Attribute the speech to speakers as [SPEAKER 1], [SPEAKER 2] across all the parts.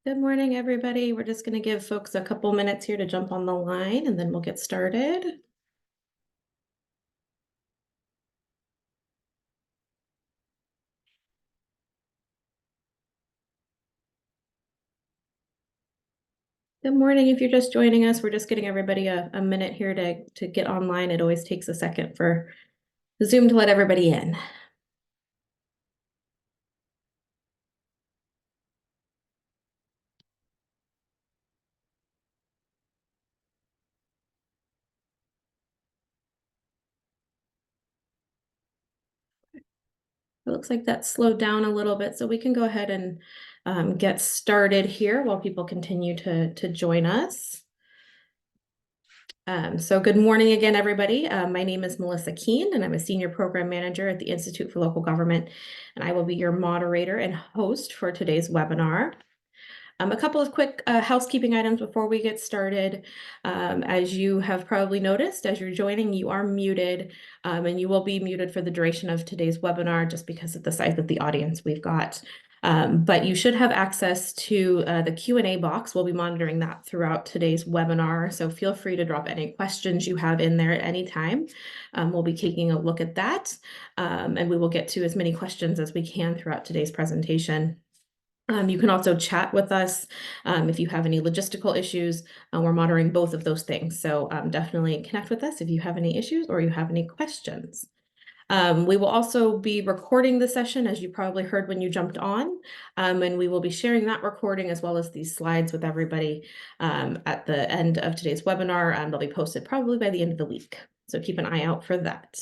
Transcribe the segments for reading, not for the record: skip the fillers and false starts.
[SPEAKER 1] Good morning, everybody. We're just going to give folks a couple minutes here to jump on the line and then we'll get started. Good morning. If you're just joining us, we're just getting everybody a minute here to get online. It always takes a second for Zoom to let everybody in. It looks like that slowed down a little bit, so we can go ahead and get started here while people continue to join us. So good morning again, everybody. My name is Melissa Keene, and I'm a Senior Program Manager at the Institute for Local Government, and I will be your moderator and host for today's webinar. A couple of quick housekeeping items before we get started. As you have probably noticed, as you're joining, you are muted, and you will be muted for the duration of today's webinar just because of the size of the audience we've got. But you should have access to the Q&A box. We'll be monitoring that throughout today's webinar, so feel free to drop any questions you have in there at any time. We'll be taking a look at that, and we will get to as many questions as we can throughout today's presentation. You can also chat with us if you have any logistical issues. We're monitoring both of those things, so definitely connect with us if you have any issues or you have any questions. We will also be recording the session, as you probably heard when you jumped on, and we will be sharing that recording as well as these slides with everybody at the end of today's webinar. They'll be posted probably by the end of the week, so keep an eye out for that.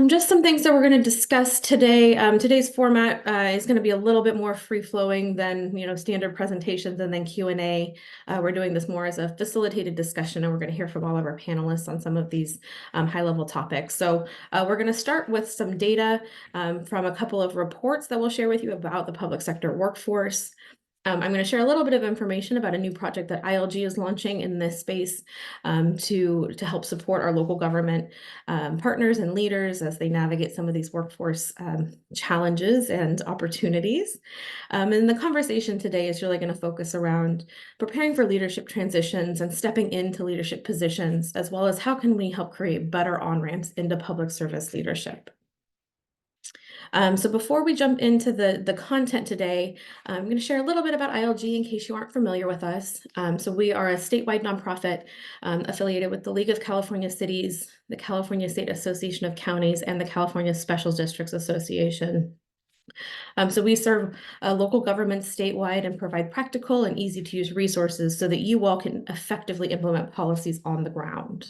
[SPEAKER 1] Just some things that we're going to discuss today. Today's format is going to be a little bit more free-flowing than standard presentations and then Q&A. We're doing this more as a facilitated discussion, and we're going to hear from all of our panelists on some of these high-level topics. So we're going to start with some data from a couple of reports that we'll share with you about the public sector workforce. I'm going to share a little bit of information about a new project that ILG is launching in this space to help support our local government partners and leaders as they navigate some of these workforce challenges and opportunities. And the conversation today is really going to focus around preparing for leadership transitions and stepping into leadership positions, as well as how can we help create better on-ramps into public service leadership. So before we jump into the content today, I'm going to share a little bit about ILG in case you aren't familiar with us. So we are a statewide nonprofit affiliated with the League of California Cities, the California State Association of Counties, and the California Special Districts Association. So we serve local governments statewide and provide practical and easy to use resources so that you all can effectively implement policies on the ground.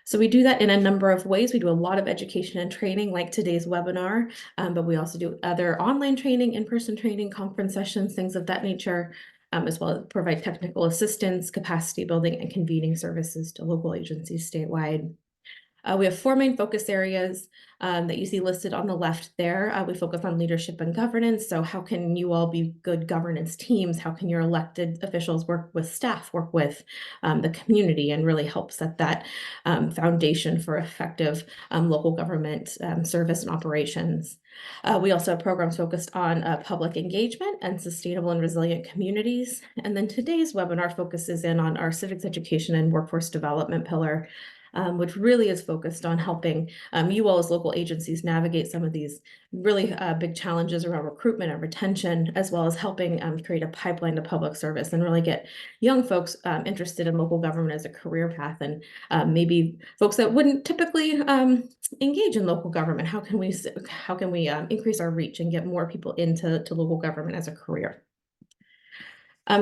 [SPEAKER 1] So we do that in a number of ways. We do a lot of education and training like today's webinar, but we also do other online training, in-person training, conference sessions, things of that nature, as well as provide technical assistance, capacity building, and convening services to local agencies statewide. We have 4 main focus areas that you see listed on the left there. We focus on leadership and governance. So how can you all be good governance teams? How can your elected officials work with staff, work with the community, and really help set that foundation for effective local government service and operations? We also have programs focused on public engagement and sustainable and resilient communities. And then today's webinar focuses in on our civics education and workforce development pillar, which really is focused on helping you all as local agencies navigate some of these really big challenges around recruitment and retention, as well as helping create a pipeline to public service and really get young folks interested in local government as a career path, and maybe folks that wouldn't typically engage in local government. How can we increase our reach and get more people into local government as a career?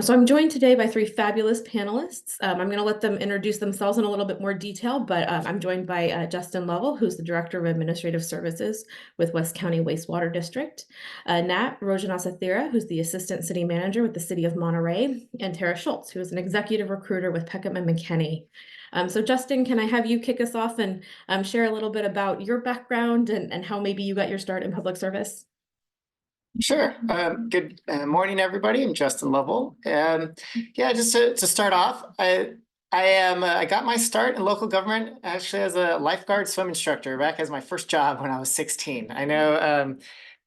[SPEAKER 1] So I'm joined today by 3 fabulous panelists. I'm going to let them introduce themselves in a little bit more detail, but I'm joined by Justin Lovell, who's the Director of Administrative Services with West County Wastewater District, Nat Rojanasathira, who's the Assistant City Manager with the City of Monterey, and Tara Schultz, who is an Executive Recruiter with Peckham and McKinney. So Justin, can I have you kick us off and share a little bit about your background and how maybe you got your start in public service?
[SPEAKER 2] Sure. Good morning, everybody. I'm Justin Lovell. Yeah, just to start off, I got my start in local government actually as a lifeguard swim instructor back as my first job when I was 16. I know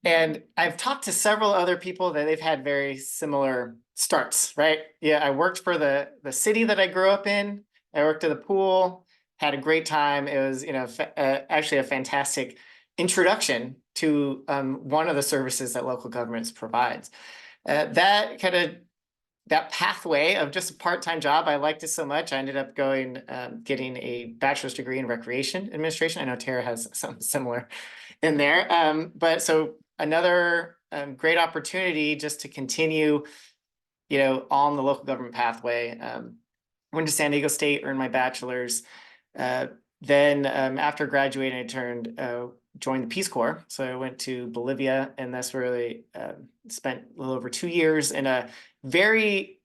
[SPEAKER 2] And I've talked to several other people that they've had very similar starts, right? Yeah, I worked for the city that I grew up in. I worked at the pool, had a great time. It was, actually a fantastic introduction to one of the services that local governments provides. That pathway of just a part-time job, I liked it so much. I ended up getting a bachelor's degree in recreation administration. I know Tara has something similar in there. But so another great opportunity just to continue, on the local government pathway. Went to San Diego State, earned my bachelor's. Then after graduating, I joined the Peace Corps. So I went to Bolivia, and that's really spent a little over 2 years in a very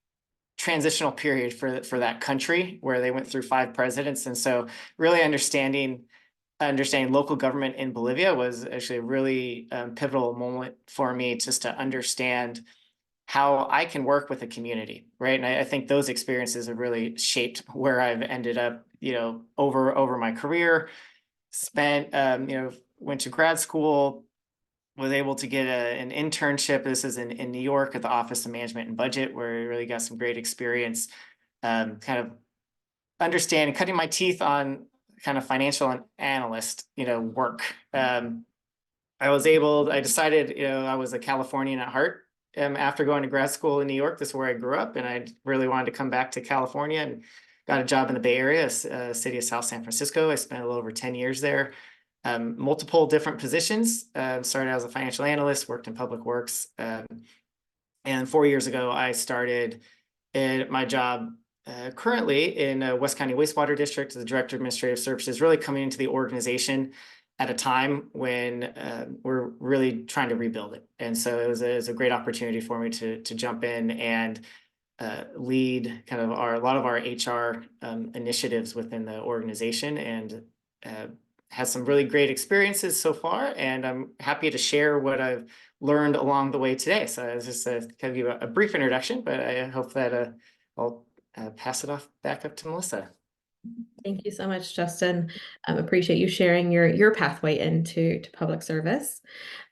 [SPEAKER 2] transitional period for that country, where they went through 5 presidents. And so really understanding local government in Bolivia was actually a really pivotal moment for me, just to understand how I can work with a community, right? And I think those experiences have really shaped where I've ended up, over my career. Went to grad school, was able to get an internship. This is in New York at the Office of Management and Budget, where I really got some great experience, kind of cutting my teeth on kind of financial analyst, work. I decided, I was a Californian at heart. After going to grad school in New York, this is where I grew up, and I really wanted to come back to California, and got a job in the Bay Area, city of South San Francisco. I spent a little over 10 years there. Multiple different positions. Started as a financial analyst, worked in public works. And 4 years ago, I started my job currently in West County Wastewater District as the Director of Administrative Services, really coming into the organization at a time when we're really trying to rebuild it. And so it was a great opportunity for me to jump in and lead kind of a lot of our HR initiatives within the organization, and had some really great experiences so far. And I'm happy to share what I've learned along the way today. So I was just kind of give you a brief introduction, but I hope that I'll pass it back up to Melissa.
[SPEAKER 1] Thank you so much, Justin. Appreciate you sharing your pathway into public service.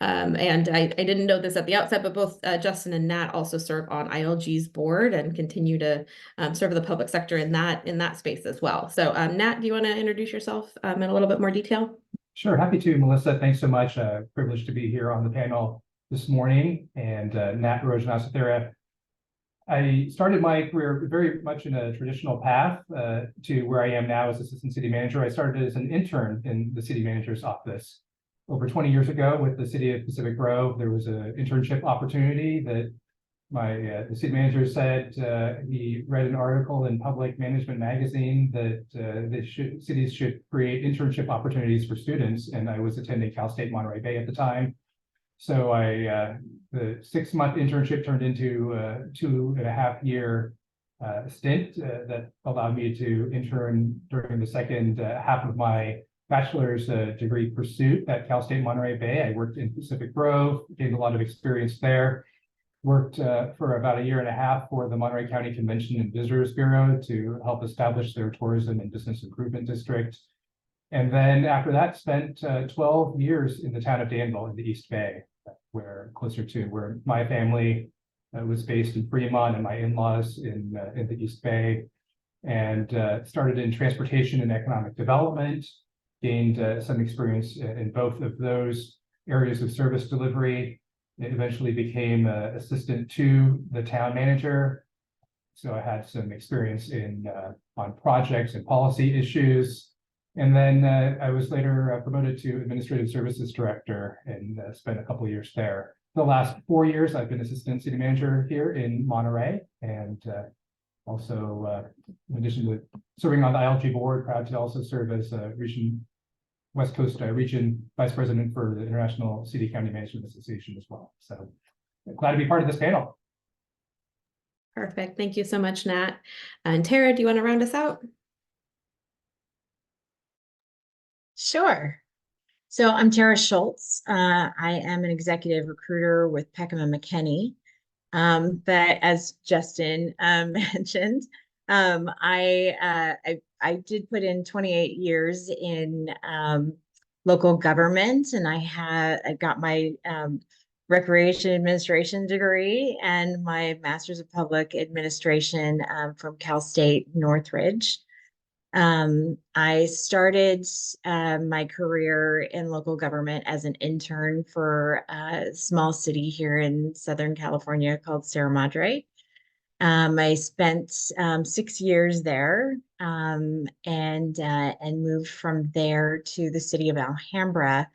[SPEAKER 1] And I didn't know this at the outset, but both Justin and Nat also serve on ILG's board and continue to serve the public sector in that space as well. So Nat, do you want to introduce yourself in a little bit more detail?
[SPEAKER 3] Sure, happy to, Melissa. Thanks so much. Privileged to be here on the panel this morning. And Nat Rojanasathira. I started my career very much in a traditional path to where I am now as assistant city manager. I started as an intern in the city manager's office over 20 years ago with the city of Pacific Grove. There was an internship opportunity that the city manager said he read an article in Public Management Magazine that cities should create internship opportunities for students, and I was attending Cal State Monterey Bay at the time. So the 6-month internship turned into a 2.5-year stint that allowed me to intern during the second half of my bachelor's degree pursuit at Cal State Monterey Bay. I worked in Pacific Grove, gained a lot of experience there. Worked for about 1.5 years for the Monterey County Convention and Visitors Bureau to help establish their tourism and business improvement district. And then after that, spent 12 years in the town of Danville in the East Bay, closer to where my family was based in Fremont, and my in-laws in the East Bay, and started in transportation and economic development, gained some experience in both of those areas of service delivery. It eventually became assistant to the town manager. So I had some experience on projects and policy issues. And then I was later promoted to administrative services director and spent a couple of years there. The last 4 years, I've been assistant city manager here in Monterey, and also, in addition to serving on the ILG board, proud to also serve as a West Coast region vice president for the International City County Management Association as well. So glad to be part of this panel.
[SPEAKER 1] Perfect. Thank you so much, Nat. And Tara, do you want to round us out?
[SPEAKER 4] Sure. So I'm Tara Schultz. I am an executive recruiter with Peckham and McKinney. But as Justin mentioned, I did put in 28 years in local government, and I got my recreation administration degree and my master's of public administration from Cal State Northridge. I started my career in local government as an intern for a small city here in Southern California called Sierra Madre. I spent 6 years there and moved from there to the city of Alhambra.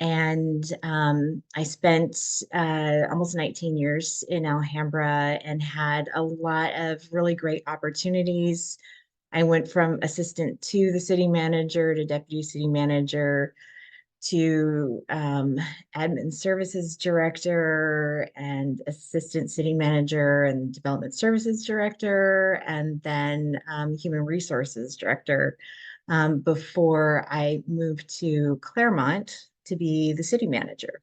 [SPEAKER 4] And I spent almost 19 years in Alhambra and had a lot of really great opportunities. I went from assistant to the city manager to deputy city manager to admin services director and assistant city manager and development services director, and then human resources director before I moved to Claremont to be the city manager.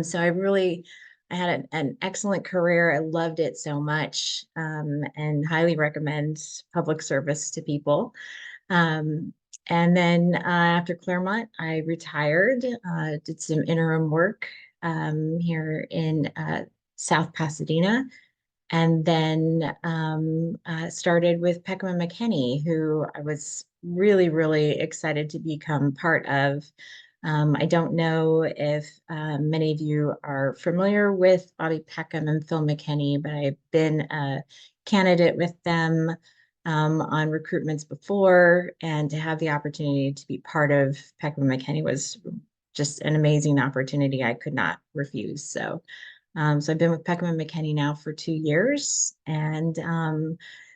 [SPEAKER 4] So I had an excellent career. I loved it so much and highly recommend public service to people. And then after Claremont, I retired, did some interim work here in South Pasadena, and then started with Peckham and McKinney, who I was really, really excited to become part of. I don't know if many of you are familiar with Bobby Peckham and Phil McKinney, but I've been a candidate with them on recruitments before, and to have the opportunity to be part of Peckham and McKinney was just an amazing opportunity I could not refuse. So I've been with Peckham and McKinney now for 2 years, and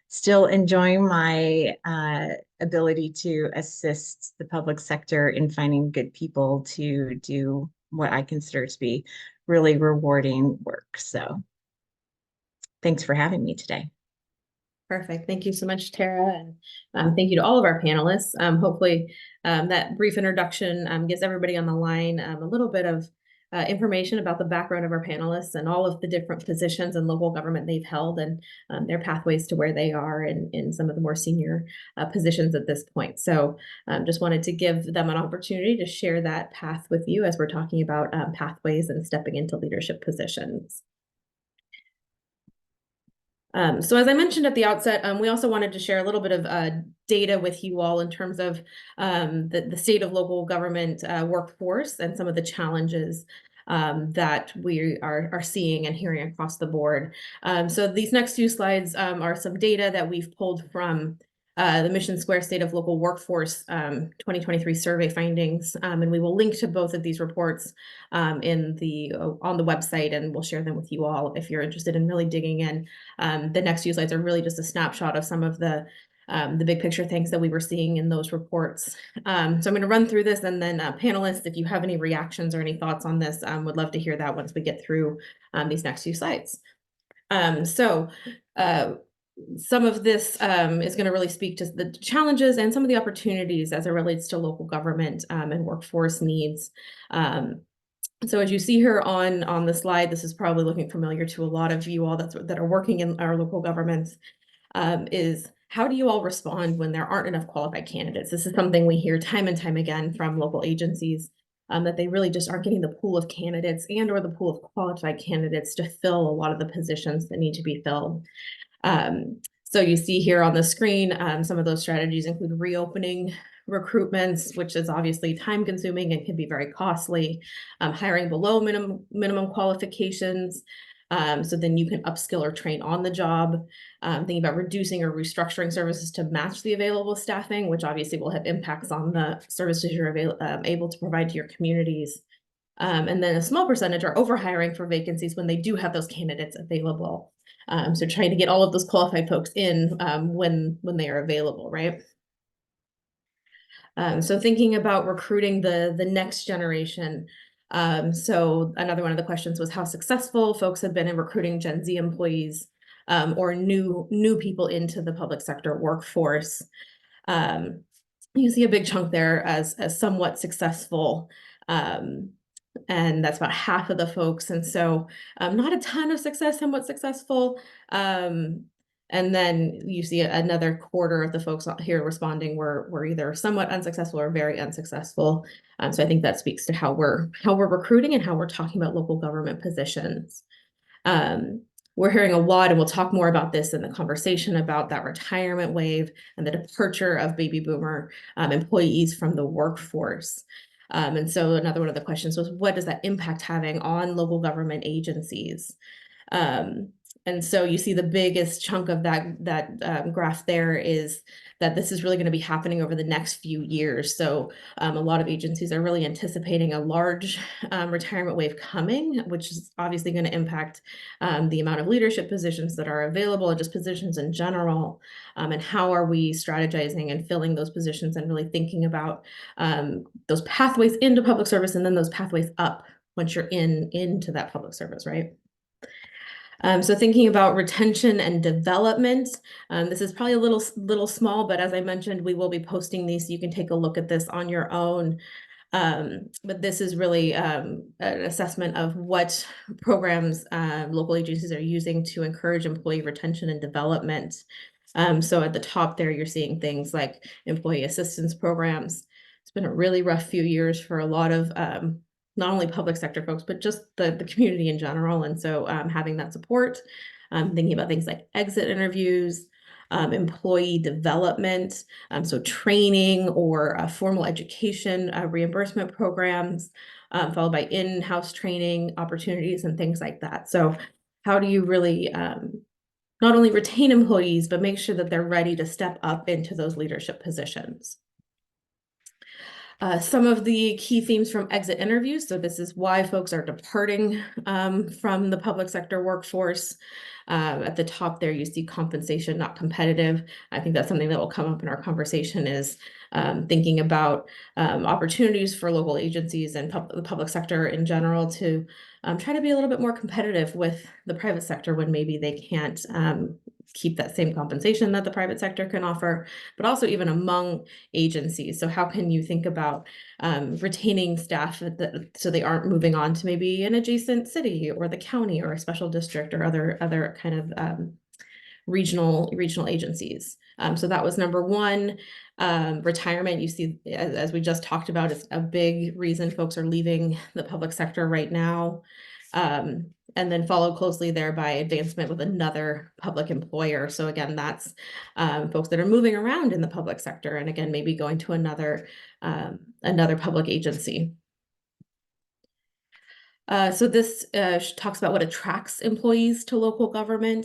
[SPEAKER 4] still enjoying my ability to assist the public sector in finding good people to do what I consider to be really rewarding work. So thanks for having me today.
[SPEAKER 1] Perfect. Thank you so much, Tara. And thank you to all of our panelists. Hopefully that brief introduction gives everybody on the line a little bit of information about the background of our panelists and all of the different positions in local government they've held and their pathways to where they are in some of the more senior positions at this point. So just wanted to give them an opportunity to share that path with you as we're talking about pathways and stepping into leadership positions. So as I mentioned at the outset, we also wanted to share a little bit of data with you all in terms of the state of local government workforce and some of the challenges that we are seeing and hearing across the board. So these next few slides are some data that we've pulled from the Mission Square State of Local Workforce 2023 survey findings, and we will link to both of these reports on the website, and we'll share them with you all if you're interested in really digging in. The next few slides are really just a snapshot of some of the big picture things that we were seeing in those reports. So I'm going to run through this, and then panelists, if you have any reactions or any thoughts on this, would love to hear that once we get through these next few slides. Some of this is going to really speak to the challenges and some of the opportunities as it relates to local government and workforce needs. So as you see here on the slide, this is probably looking familiar to a lot of you all that are working in our local governments, is how do you all respond when there aren't enough qualified candidates? This is something we hear time and time again from local agencies, that they really just aren't getting the pool of candidates and or the pool of qualified candidates to fill a lot of the positions that need to be filled. So you see here on the screen, some of those strategies include reopening recruitments, which is obviously time consuming and can be very costly, hiring below minimum qualifications. So then you can upskill or train on the job, thinking about reducing or restructuring services to match the available staffing, which obviously will have impacts on the services you're able to provide to your communities. And then a small percentage are overhiring for vacancies when they do have those candidates available. So trying to get all of those qualified folks in when they are available, right? So thinking about recruiting the next generation. So another one of the questions was how successful folks have been in recruiting Gen Z employees or new people into the public sector workforce. You see a big chunk there as somewhat successful. And that's about half of the folks. And so not a ton of success, somewhat successful. And then you see another quarter of the folks here responding were either somewhat unsuccessful or very unsuccessful. So I think that speaks to how we're recruiting and how we're talking about local government positions. We're hearing a lot, and we'll talk more about this in the conversation about that retirement wave and the departure of baby boomer employees from the workforce. And so another one of the questions was, what does that impact having on local government agencies? And so you see the biggest chunk of that graph there is that this is really going to be happening over the next few years. So a lot of agencies are really anticipating a large retirement wave coming, which is obviously going to impact the amount of leadership positions that are available and just positions in general. And how are we strategizing and filling those positions and really thinking about those pathways into public service and then those pathways up once you're into that public service, right? So thinking about retention and development, this is probably a little small, but as I mentioned, we will be posting these so you can take a look at this on your own. But this is really an assessment of what programs local agencies are using to encourage employee retention and development. So at the top there, you're seeing things like employee assistance programs. It's been a really rough few years for a lot of not only public sector folks, but just the community in general. And so having that support, thinking about things like exit interviews, employee development, so training or formal education reimbursement programs, followed by in-house training opportunities and things like that. So how do you really not only retain employees, but make sure that they're ready to step up into those leadership positions? Some of the key themes from exit interviews. So this is why folks are departing from the public sector workforce. At the top there, you see compensation not competitive. I think that's something that will come up in our conversation is thinking about opportunities for local agencies and the public sector in general to try to be a little bit more competitive with the private sector when maybe they can't keep that same compensation that the private sector can offer, but also even among agencies. So how can you think about retaining staff so they aren't moving on to maybe an adjacent city or the county or a special district or other kind of regional agencies. So that was number one. Retirement, you see, as we just talked about, is a big reason folks are leaving the public sector right now. And then followed closely there by advancement with another public employer. So again, that's folks that are moving around in the public sector, and again, maybe going to another public agency. So this talks about what attracts employees to local government.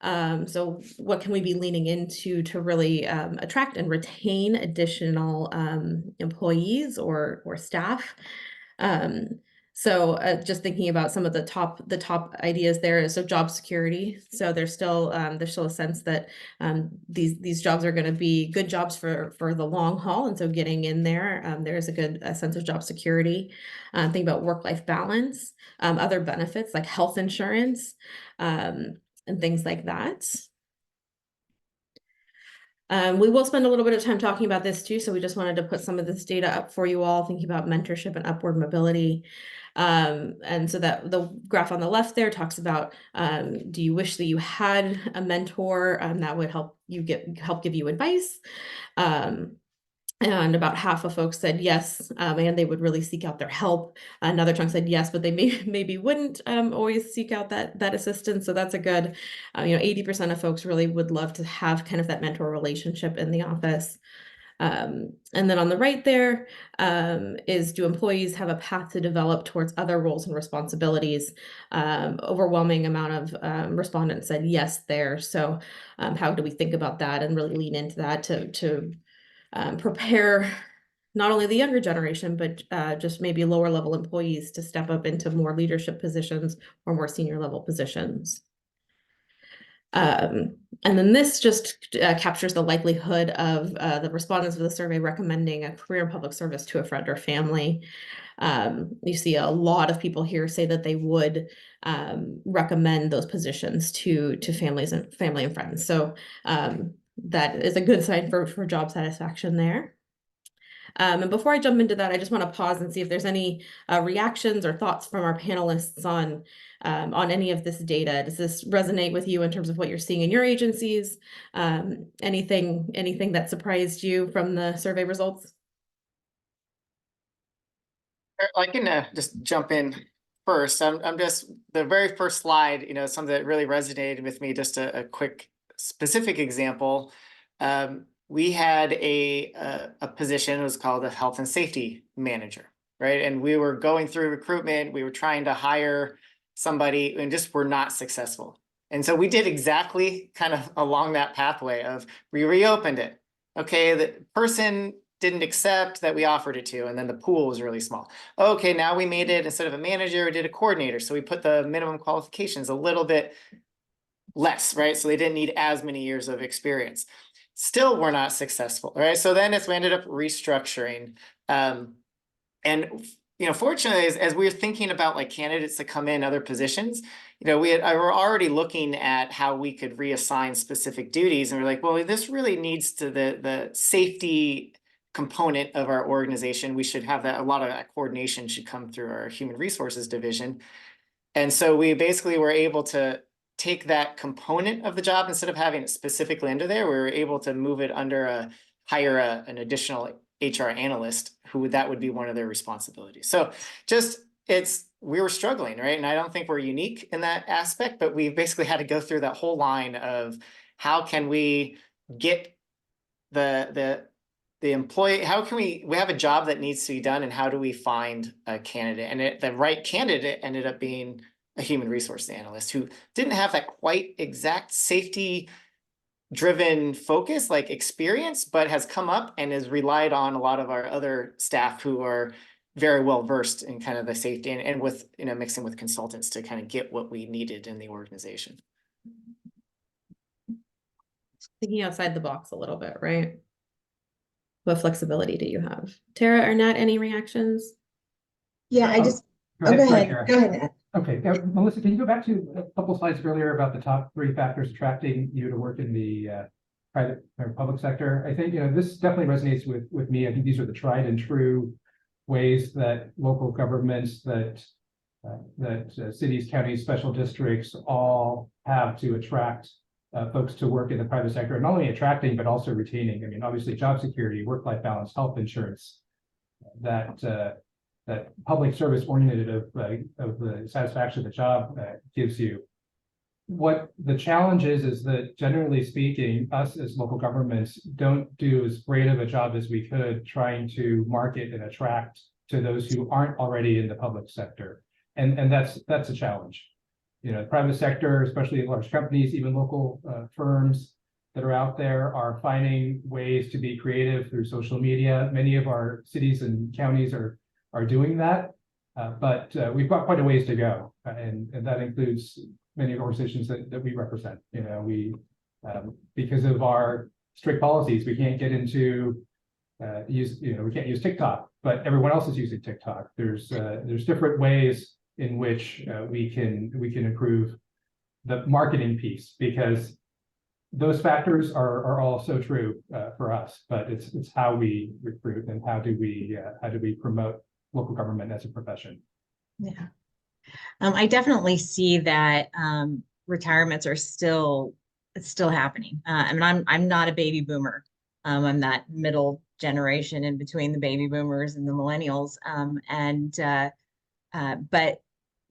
[SPEAKER 1] So what can we be leaning into to really attract and retain additional employees or staff? So just thinking about some of the top ideas there. So job security. So there's still a sense that these jobs are going to be good jobs for the long haul, and so getting in there, there's a sense of job security. Think about work-life balance, other benefits like health insurance, and things like that. We will spend a little bit of time talking about this too, so we just wanted to put some of this data up for you all, thinking about mentorship and upward mobility. And so that the graph on the left there talks about, do you wish that you had a mentor that would help give you advice? And about half of folks said yes, and they would really seek out their help. Another chunk said yes, but they maybe wouldn't always seek out that assistance. So that's a good, 80% of folks really would love to have kind of that mentor relationship in the office. And then on the right there is, do employees have a path to develop towards other roles and responsibilities? Overwhelming amount of respondents said yes there. So how do we think about that and really lean into that to prepare not only the younger generation, but just maybe lower level employees to step up into more leadership positions or more senior level positions. And then this just captures the likelihood of the respondents of the survey recommending a career in public service to a friend or family. You see a lot of people here say that they would recommend those positions to family and friends. So that is a good sign for job satisfaction there. And before I jump into that, I just want to pause and see if there's any reactions or thoughts from our panelists on any of this data. Does this resonate with you in terms of what you're seeing in your agencies? Anything that surprised you from the survey results?
[SPEAKER 2] I can just jump in first. I'm just the very first slide, something that really resonated with me. Just a quick specific example. We had a position, it was called a health and safety manager, right? And we were going through recruitment. We were trying to hire somebody and just were not successful. And so we did exactly kind of along that pathway of we reopened it. Okay, the person didn't accept that we offered it to, and then the pool was really small. Okay, now we made it, instead of a manager, we did a coordinator. So we put the minimum qualifications a little bit less, right? So they didn't need as many years of experience. Still, we're not successful, right? So then we ended up restructuring. And fortunately, as we were thinking about like candidates to come in other positions, I were already looking at how we could reassign specific duties, and we're like, well, this really needs to the safety component of our organization. We should have that. A lot of that coordination should come through our human resources division. And so we basically were able to take that component of the job, instead of having it specifically under there, we were able to move it under hire an additional HR analyst that would be one of their responsibilities. So we were struggling, right? And I don't think we're unique in that aspect, but we basically had to go through that whole line of how can we get the employee, how can we have a job that needs to be done, and how do we find a candidate? And the right candidate ended up being a human resource analyst who didn't have that quite exact safety driven focus, like experience, but has come up and has relied on a lot of our other staff who are very well versed in kind of the safety and with, mixing with consultants to kind of get what we needed in the organization.
[SPEAKER 1] Thinking outside the box a little bit, right? What flexibility do you have? Tara or Nat, any reactions?
[SPEAKER 4] Yeah, I just,
[SPEAKER 3] Go
[SPEAKER 4] go
[SPEAKER 3] ahead,
[SPEAKER 4] ahead, go ahead, Nat.
[SPEAKER 3] Okay, Melissa, can you go back to a couple slides earlier about the top 3 factors attracting you to work in the private or public sector? I think, this definitely resonates with me. I think these are the tried and true ways that local governments, that cities, counties, special districts all have to attract folks to work in the private sector, and not only attracting, but also retaining. I mean, obviously job security, work-life balance, health insurance, that public service oriented of the satisfaction of the job gives you. What the challenge is that generally speaking, us as local governments don't do as great of a job as we could trying to market and attract to those who aren't already in the public sector. And that's a challenge. The private sector, especially large companies, even local firms that are out there, are finding ways to be creative through social media. Many of our cities and counties are doing that, but we've got quite a ways to go, and that includes many organizations that we represent. We because of our strict policies, we can't get into we can't use TikTok, but everyone else is using TikTok. There's different ways in which we can improve the marketing piece, because those factors are all so true for us, but it's how we recruit and how do we promote local government as a profession.
[SPEAKER 4] Yeah. I definitely see that retirements are still happening. I mean, I'm not a baby boomer. I'm that middle generation in between the baby boomers and the millennials. But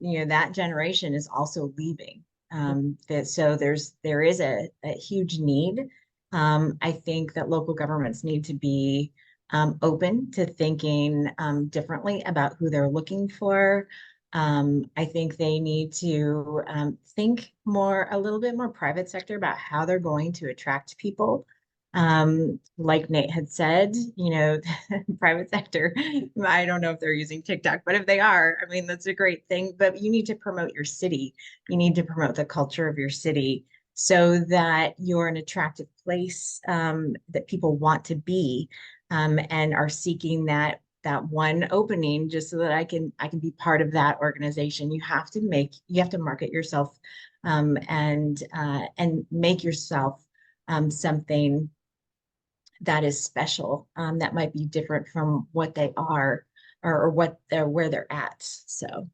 [SPEAKER 4] that generation is also leaving. So there is a huge need. I think that local governments need to be open to thinking differently about who they're looking for. I think they need to think a little bit more private sector about how they're going to attract people. Like Nate had said, private sector, I don't know if they're using TikTok, but if they are, I mean, that's a great thing. But you need to promote your city. You need to promote the culture of your city so that you're an attractive place that people want to be, and are seeking that one opening just so that I can be part of that organization. You have to market yourself and make yourself something that is special, that might be different from what they are or what they're where they're at. So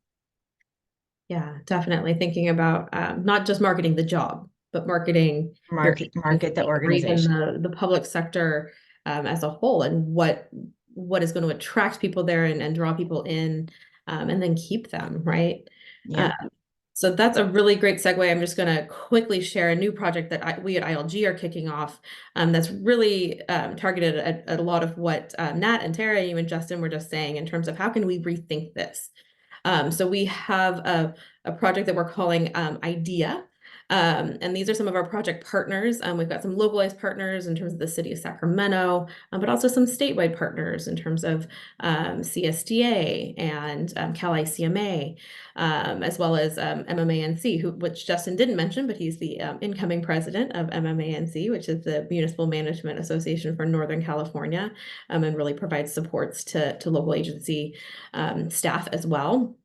[SPEAKER 1] Yeah, definitely thinking about not just marketing the job, but marketing your
[SPEAKER 4] market the
[SPEAKER 1] agency or even
[SPEAKER 4] organization.
[SPEAKER 1] the public sector as a whole, and what is going to attract people there and draw people in, and then keep them, right?
[SPEAKER 4] Yeah.
[SPEAKER 1] So that's a really great segue. I'm just going to quickly share a new project that we at ILG are kicking off, that's really targeted at a lot of what Nat and Tara, you and Justin were just saying in terms of how can we rethink this. So we have a project that we're calling IDEA. And these are some of our project partners. We've got some localized partners in terms of the city of Sacramento, but also some statewide partners in terms of CSDA and Cal ICMA, as well as MMANC, which Justin didn't mention, but he's the incoming president of MMANC, which is the Municipal Management Association for Northern California, and really provides supports to local agency staff as well.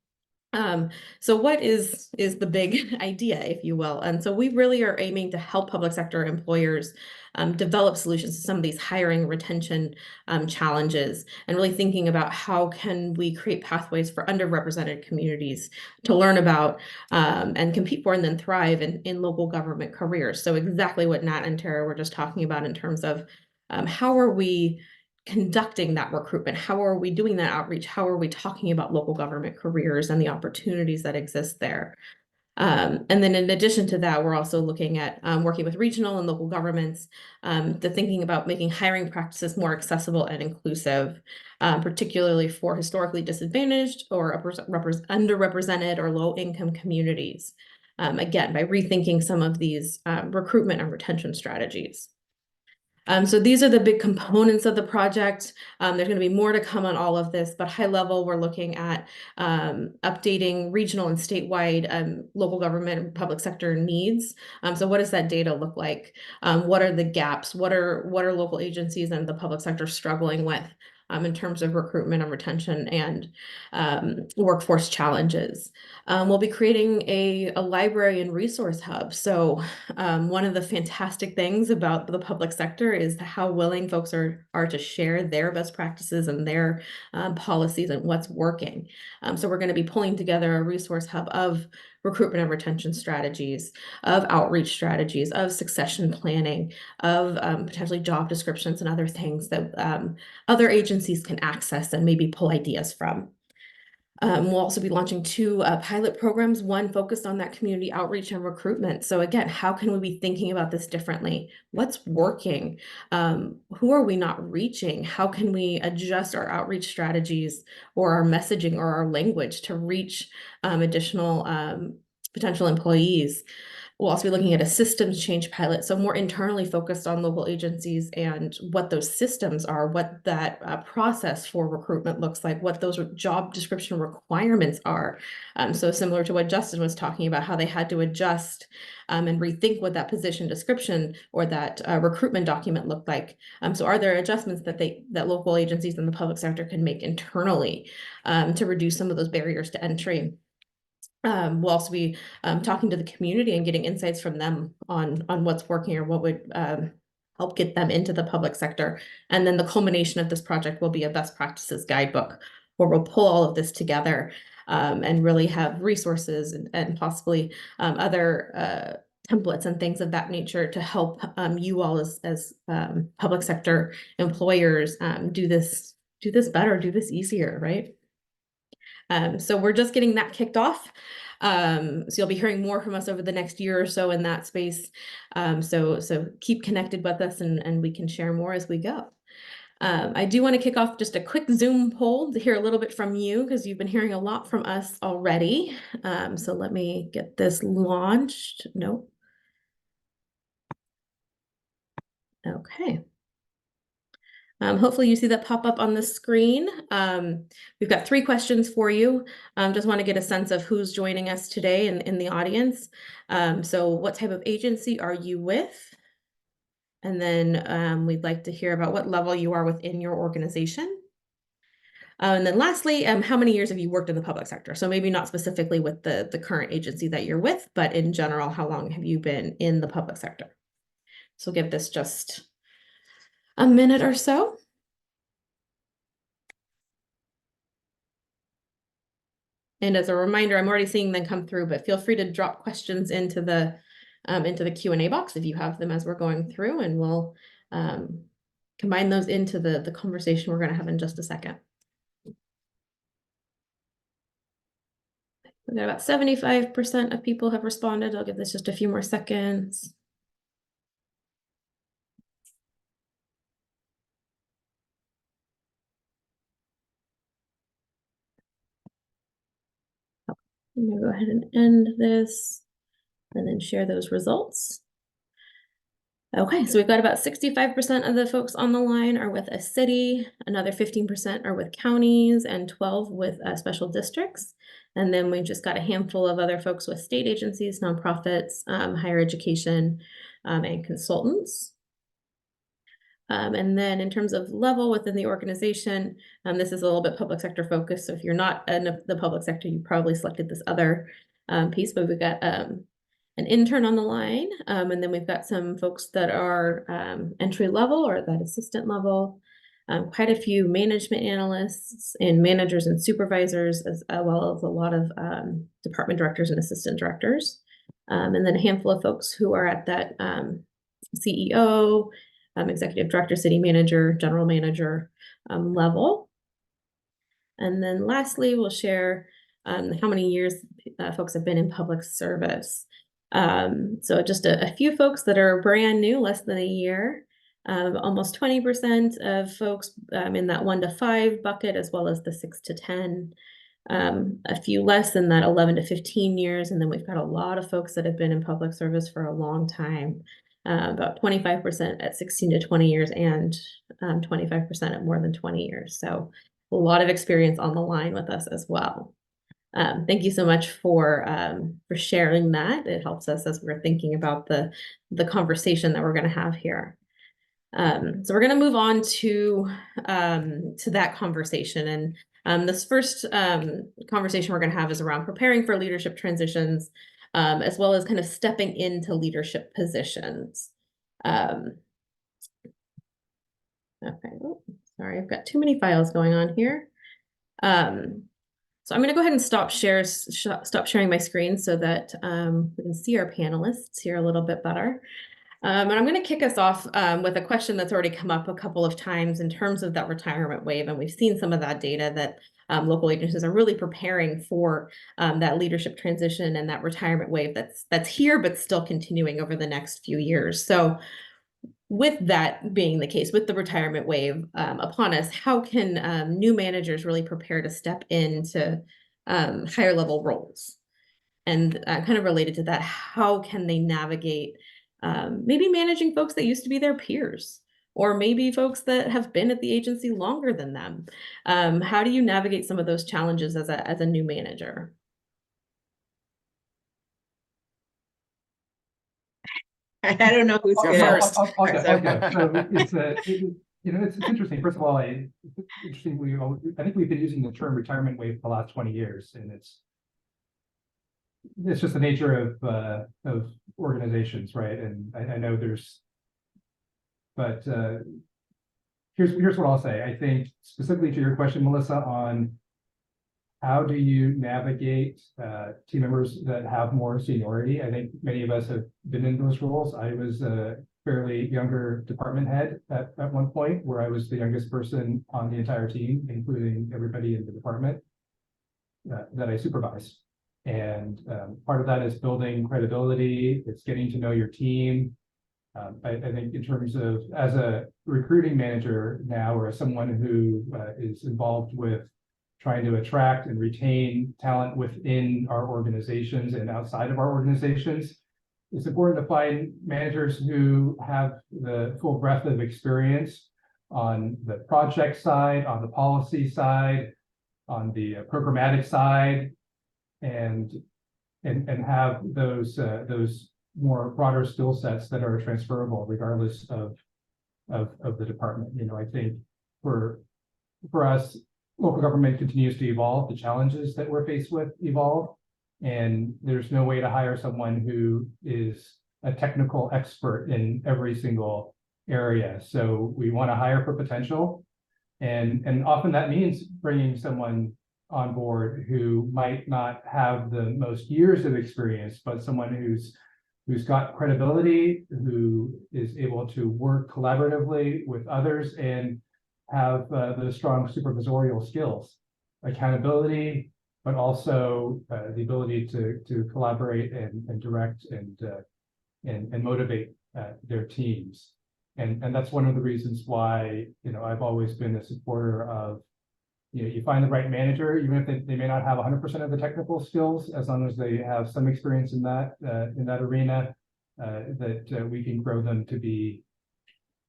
[SPEAKER 1] So what is the big idea, if you will? And so we really are aiming to help public sector employers develop solutions to some of these hiring retention challenges, and really thinking about how can we create pathways for underrepresented communities to learn about and compete for and then thrive in local government careers. So exactly what Nat and Tara were just talking about in terms of how are we conducting that recruitment? How are we doing that outreach? How are we talking about local government careers and the opportunities that exist there? And then in addition to that, we're also looking at working with regional and local governments to thinking about making hiring practices more accessible and inclusive, particularly for historically disadvantaged or underrepresented or low income communities. Again, by rethinking some of these recruitment and retention strategies. So these are the big components of the project. There's going to be more to come on all of this, but high level, we're looking at updating regional and statewide local government and public sector needs. So what does that data look like? What are the gaps? What are local agencies and the public sector struggling with in terms of recruitment and retention and workforce challenges? We'll be creating a library and resource hub. So one of the fantastic things about the public sector is how willing folks are to share their best practices and their policies and what's working. So we're going to be pulling together a resource hub of recruitment and retention strategies, of outreach strategies, of succession planning, of potentially job descriptions and other things that other agencies can access and maybe pull ideas from. We'll also be launching 2 pilot programs, one focused on that community outreach and recruitment. So again, how can we be thinking about this differently? What's working? Who are we not reaching? How can we adjust our outreach strategies or our messaging or our language to reach additional potential employees? We'll also be looking at a systems change pilot, so more internally focused on local agencies and what those systems are, what that process for recruitment looks like, what those job description requirements are. So similar to what Justin was talking about, how they had to adjust and rethink what that position description or that recruitment document looked like. So are there adjustments that local agencies in the public sector can make internally to reduce some of those barriers to entry? We'll also be talking to the community and getting insights from them on what's working or what would help get them into the public sector. And then the culmination of this project will be a best practices guidebook where we'll pull all of this together and really have resources and possibly other templates and things of that nature to help you all as public sector employers do this better, do this easier, right? So we're just getting that kicked off. So you'll be hearing more from us over the next year or so in that space. So keep connected with us and we can share more as we go. I do want to kick off just a quick Zoom poll to hear a little bit from you because you've been hearing a lot from us already. So let me get this launched. Nope. Okay. Hopefully you see that pop up on the screen. We've got 3 questions for you. Just want to get a sense of who's joining us today in the audience. So what type of agency are you with? And then we'd like to hear about what level you are within your organization. And then lastly, how many years have you worked in the public sector? So maybe not specifically with the current agency that you're with, but in general, how long have you been in the public sector? So give this just a minute or so. And as a reminder, I'm already seeing them come through, but feel free to drop questions into the Q&A box if you have them as we're going through, and we'll combine those into the conversation we're going to have in just a second. We've got about 75% of people have responded. I'll give this just a few more seconds. I'm gonna go ahead and end this and then share those results. Okay, so we've got about 65% of the folks on the line are with a city, another 15% are with counties, and 12 with special districts. And then we've just got a handful of other folks with state agencies, nonprofits, higher education, and consultants. And then in terms of level within the organization, this is a little bit public sector focused. So if you're not in the public sector, you probably selected this other piece, but we've got an intern on the line. And then we've got some folks that are entry level or that assistant level, quite a few management analysts and managers and supervisors, as well as a lot of department directors and assistant directors. And then a handful of folks who are at that CEO, executive director, city manager, general manager level. And then lastly, we'll share how many years folks have been in public service. So just a few folks that are brand new, less than a year, almost 20% of folks in that 1 to 5 bucket, as well as the 6 to 10. A few less than that, 11 to 15 years. And then we've got a lot of folks that have been in public service for a long time. About 25% at 16 to 20 years and 25% at more than 20 years. So a lot of experience on the line with us as well. Thank you so much for sharing that. It helps us as we're thinking about the conversation that we're going to have here. So we're going to move on to that conversation. And this first conversation we're going to have is around preparing for leadership transitions, as well as kind of stepping into leadership positions. Okay, oh, sorry, I've got too many files going on here. So I'm going to go ahead and stop sharing my screen so that we can see our panelists here a little bit better. And I'm going to kick us off with a question that's already come up a couple of times in terms of that retirement wave. And we've seen some of that data that local agencies are really preparing for that leadership transition and that retirement wave that's here, but still continuing over the next few years. So with that being the case, with the retirement wave upon us, how can new managers really prepare to step into higher level roles? And kind of related to that, how can they navigate maybe managing folks that used to be their peers, or maybe folks that have been at the agency longer than them? How do you navigate some of those challenges as a new manager?
[SPEAKER 4] I don't know who's
[SPEAKER 2] Go first.
[SPEAKER 3] I'll go. So it's interesting. First of all, it's interesting. I think we've been using the term retirement wave for the last 20 years, and it's just the nature of organizations, right? And I know but here's what I'll say. I think specifically to your question, Melissa, on how do you navigate team members that have more seniority? I think many of us have been in those roles. I was a fairly younger department head at one point, where I was the youngest person on the entire team, including everybody in the department that I supervise. And part of that is building credibility. It's getting to know your team. I think in terms of as a recruiting manager now, or as someone who is involved with trying to attract and retain talent within our organizations and outside of our organizations, it's important to find managers who have the full breadth of experience on the project side, on the policy side, on the programmatic side, and have those more broader skill sets that are transferable regardless of the department. I think for us, local government continues to evolve. The challenges that we're faced with evolve, and there's no way to hire someone who is a technical expert in every single area. So we want to hire for potential. And often that means bringing someone on board who might not have the most years of experience, but someone who's got credibility, who is able to work collaboratively with others and have those strong supervisorial skills, accountability, but also the ability to collaborate and direct and motivate their teams. And that's one of the reasons why, I've always been a supporter of, you find the right manager, even if they may not have 100% of the technical skills, as long as they have some experience in that arena, that we can grow them to be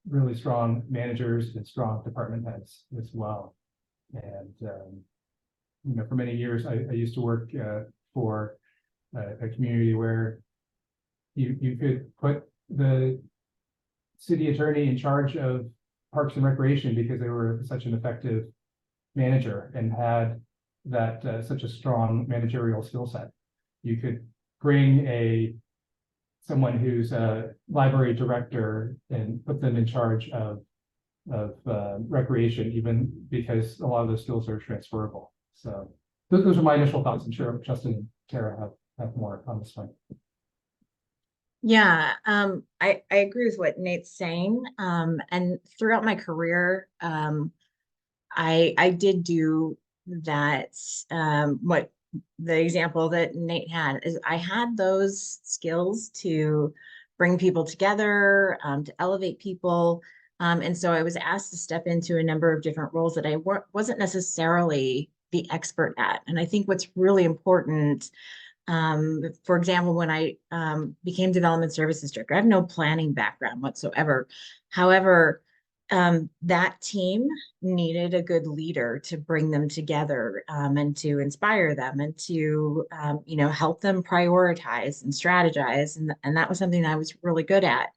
[SPEAKER 3] really strong managers and strong department heads as well. And, for many years, I used to work for a community where you could put the city attorney in charge of Parks and Recreation because they were such an effective manager and had that such a strong managerial skill set. You could bring someone who's a library director and put them in charge of recreation, even because a lot of those skills are transferable. So those are my initial thoughts. I'm sure Justin and Tara have more on this one.
[SPEAKER 4] Yeah, I agree with what Nate's saying. And throughout my career, I did do that. What the example that Nate had is I had those skills to bring people together, to elevate people. And so I was asked to step into a number of different roles that I wasn't necessarily the expert at. And I think what's really important, for example, when I became development services director, I have no planning background whatsoever. However, that team needed a good leader to bring them together, and to inspire them and to help them prioritize and strategize, and that was something I was really good at.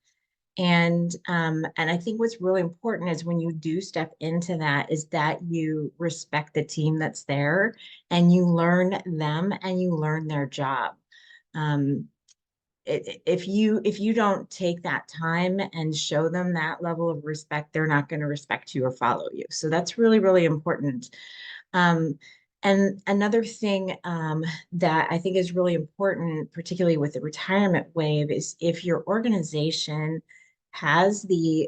[SPEAKER 4] And I think what's really important is when you do step into that is that you respect the team that's there and you learn them and you learn their job. If you don't take that time and show them that level of respect, they're not going to respect you or follow you. So that's really, really important. And another thing that I think is really important, particularly with the retirement wave, is if your organization has the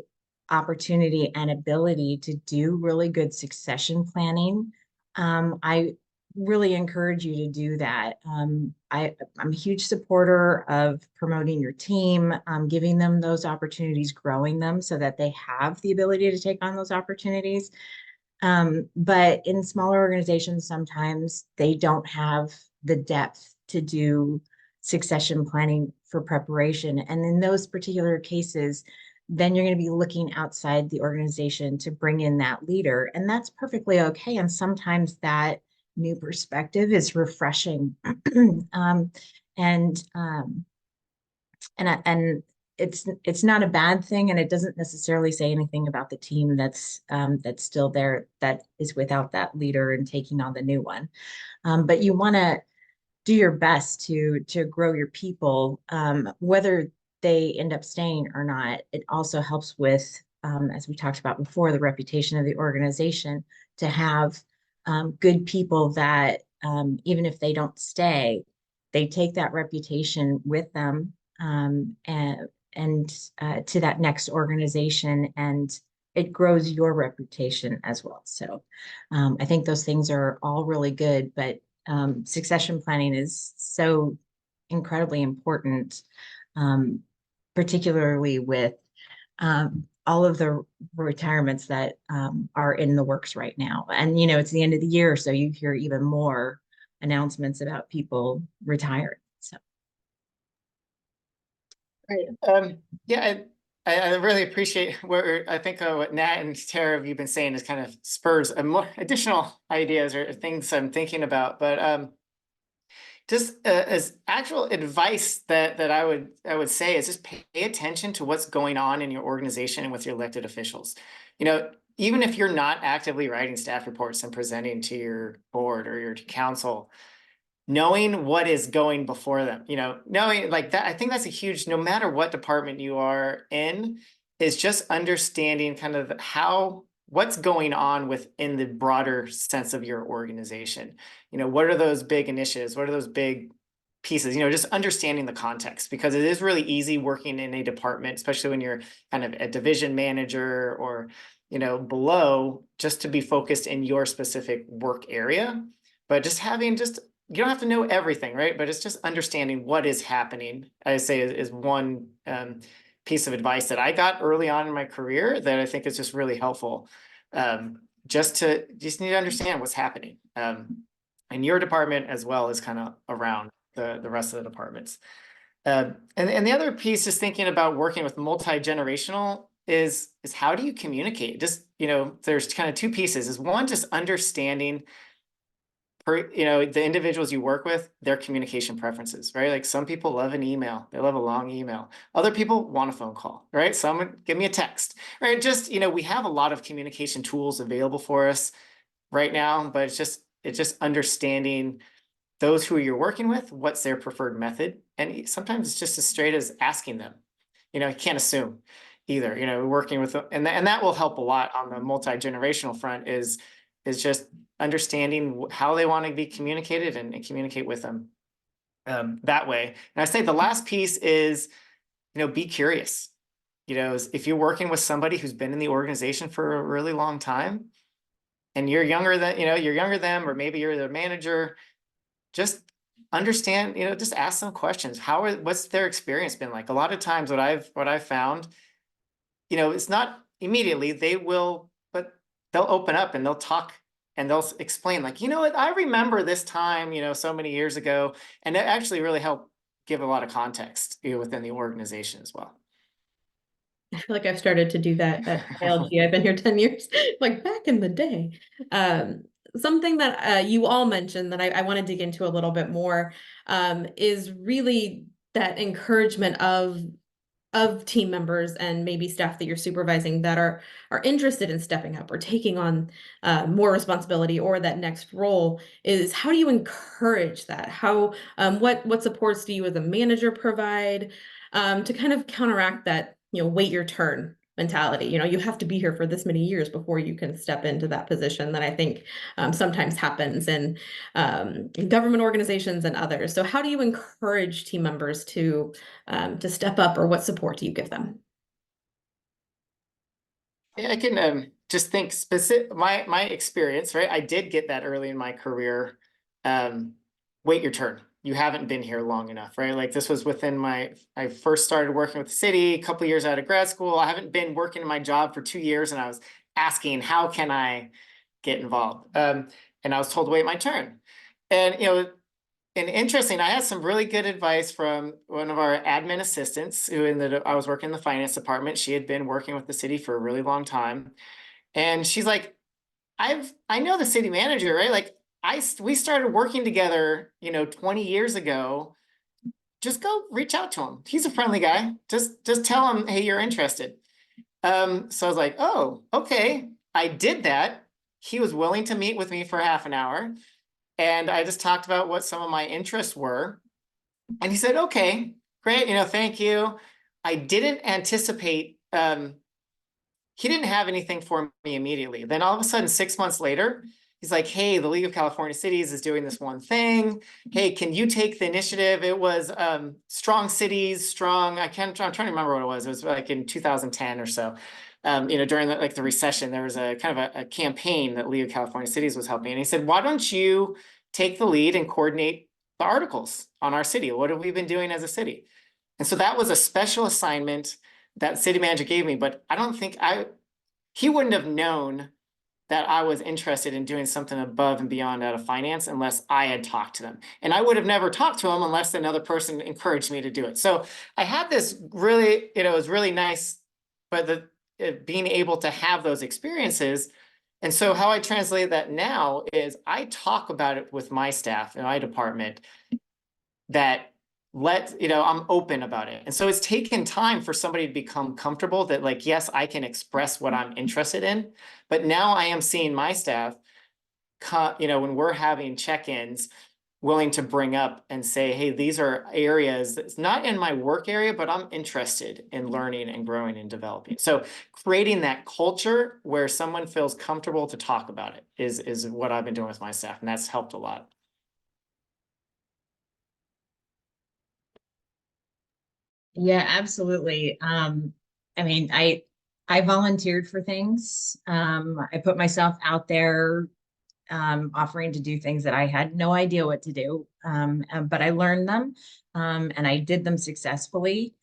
[SPEAKER 4] opportunity and ability to do really good succession planning, I really encourage you to do that. I'm a huge supporter of promoting your team, giving them those opportunities, growing them so that they have the ability to take on those opportunities. But in smaller organizations, sometimes they don't have the depth to do succession planning for preparation. And in those particular cases, then you're going to be looking outside the organization to bring in that leader. And that's perfectly okay. And sometimes that new perspective is refreshing. And it's not a bad thing, and it doesn't necessarily say anything about the team that's still there, that is without that leader and taking on the new one. But you want to do your best to grow your people, whether they end up staying or not. It also helps with, as we talked about before, the reputation of the organization, to have good people that even if they don't stay, they take that reputation with them, and to that next organization, and it grows your reputation as well. So I think those things are all really good, but succession planning is so incredibly important, particularly with all of the retirements that are in the works right now. And, it's the end of the year, so you hear even more announcements about people retiring. So.
[SPEAKER 2] Right. Yeah, I really appreciate I think what Nat and Tara have you been saying is kind of spurs more additional ideas or things I'm thinking about. But just as actual advice that I would say is just pay attention to what's going on in your organization and with your elected officials. Even if you're not actively writing staff reports and presenting to your board or your council, knowing what is going before them, knowing like that, I think that's a huge, no matter what department you are in, is just understanding kind of what's going on within the broader sense of your organization. You know, what are those big initiatives? What are those big pieces? You know, just understanding the context, because it is really easy working in a department, especially when you're kind of a division manager or, you know, below, just to be focused in your specific work area. But just having you don't have to know everything, right? But it's just understanding what is happening, I say, is one piece of advice that I got early on in my career that I think is just really helpful. Just need to understand what's happening in your department as well as kind of around the rest of the departments. And the other piece is thinking about working with multi-generational is how do you communicate? Just, you know, there's kind of two pieces. Is one, just understanding you know, the individuals you work with, their communication preferences, right? Like some people love an email, they love a long email. Other people want a phone call, right? Someone give me a text, right? Just, you know, we have a lot of communication tools available for us right now, but it's just understanding those who you're working with, what's their preferred method. And sometimes it's just as straight as asking them. You know, you can't assume either, you know, working with, and that will help a lot on the multi-generational front is just understanding how they want to be communicated and communicate with them that way. And I say the last piece is, you know, be curious. You know, if you're working with somebody who's been in the organization for a really long time and you're younger than them, or maybe you're their manager, just understand, you know, just ask them questions. What's their experience been like? A lot of times what I've found, you know, it's not immediately but they'll open up and they'll talk and they'll explain, like, you know what, I remember this time, you know, so many years ago, and it actually really helped give a lot of context, you know, within the organization as well.
[SPEAKER 1] I feel like I've started to do that at ILG. I've been here 10 years, like back in the day. Something that you all mentioned that I want to dig into a little bit more is really that encouragement of team members and maybe staff that you're supervising that are interested in stepping up or taking on more responsibility or that next role. Is how do you encourage that? How what supports do you as a manager provide to kind of counteract that, you know, wait your turn mentality? You know, you have to be here for this many years before you can step into that position that I think sometimes happens in government organizations and others. So how do you encourage team members to step up, or what support do you give them?
[SPEAKER 2] Yeah, I can just think specific my experience, right? I did get that early in my career. Wait your turn. You haven't been here long enough, right? Like this was I first started working with the city, a couple of years out of grad school. I haven't been working in my job for 2 years, and I was asking, how can I get involved? And I was told to wait my turn. And, you know, and interesting, I had some really good advice from one of our admin assistants I was working in the finance department. She had been working with the city for a really long time. And she's like, I know the city manager, right? Like we started working together, you know, 20 years ago. Just go reach out to him. He's a friendly guy. Just tell him, hey, you're interested. So I was like, oh, okay. I did that. He was willing to meet with me for half an hour. And I just talked about what some of my interests were. And he said, okay, great, you know, thank you. I didn't anticipate, he didn't have anything for me immediately. Then all of a sudden, 6 months later, he's like, hey, the League of California Cities is doing this one thing. Hey, can you take the initiative? It was Strong Cities, I'm trying to remember what it was. It was like in 2010 or so. You know, during the recession, there was a kind of a campaign that League of California Cities was helping. And he said, why don't you take the lead and coordinate the articles on our city? What have we been doing as a city? And so that was a special assignment that city manager gave me, but I don't think he wouldn't have known that I was interested in doing something above and beyond out of finance unless I had talked to them. And I would have never talked to him unless another person encouraged me to do it. So I had this really, you know, it was really nice, but being able to have those experiences. And so how I translate that now is I talk about it with my staff in my department that I'm open about it. And so it's taken time for somebody to become comfortable that, like, yes, I can express what I'm interested in, but now I am seeing my staff, you know, when we're having check-ins, willing to bring up and say, hey, these are areas that's not in my work area, but I'm interested in learning and growing and developing. So creating that culture where someone feels comfortable to talk about it is what I've been doing with my staff, and that's helped a lot.
[SPEAKER 4] Yeah, absolutely. I mean, I volunteered for things. I put myself out there, offering to do things that I had no idea what to do. But I learned them, and I did them successfully.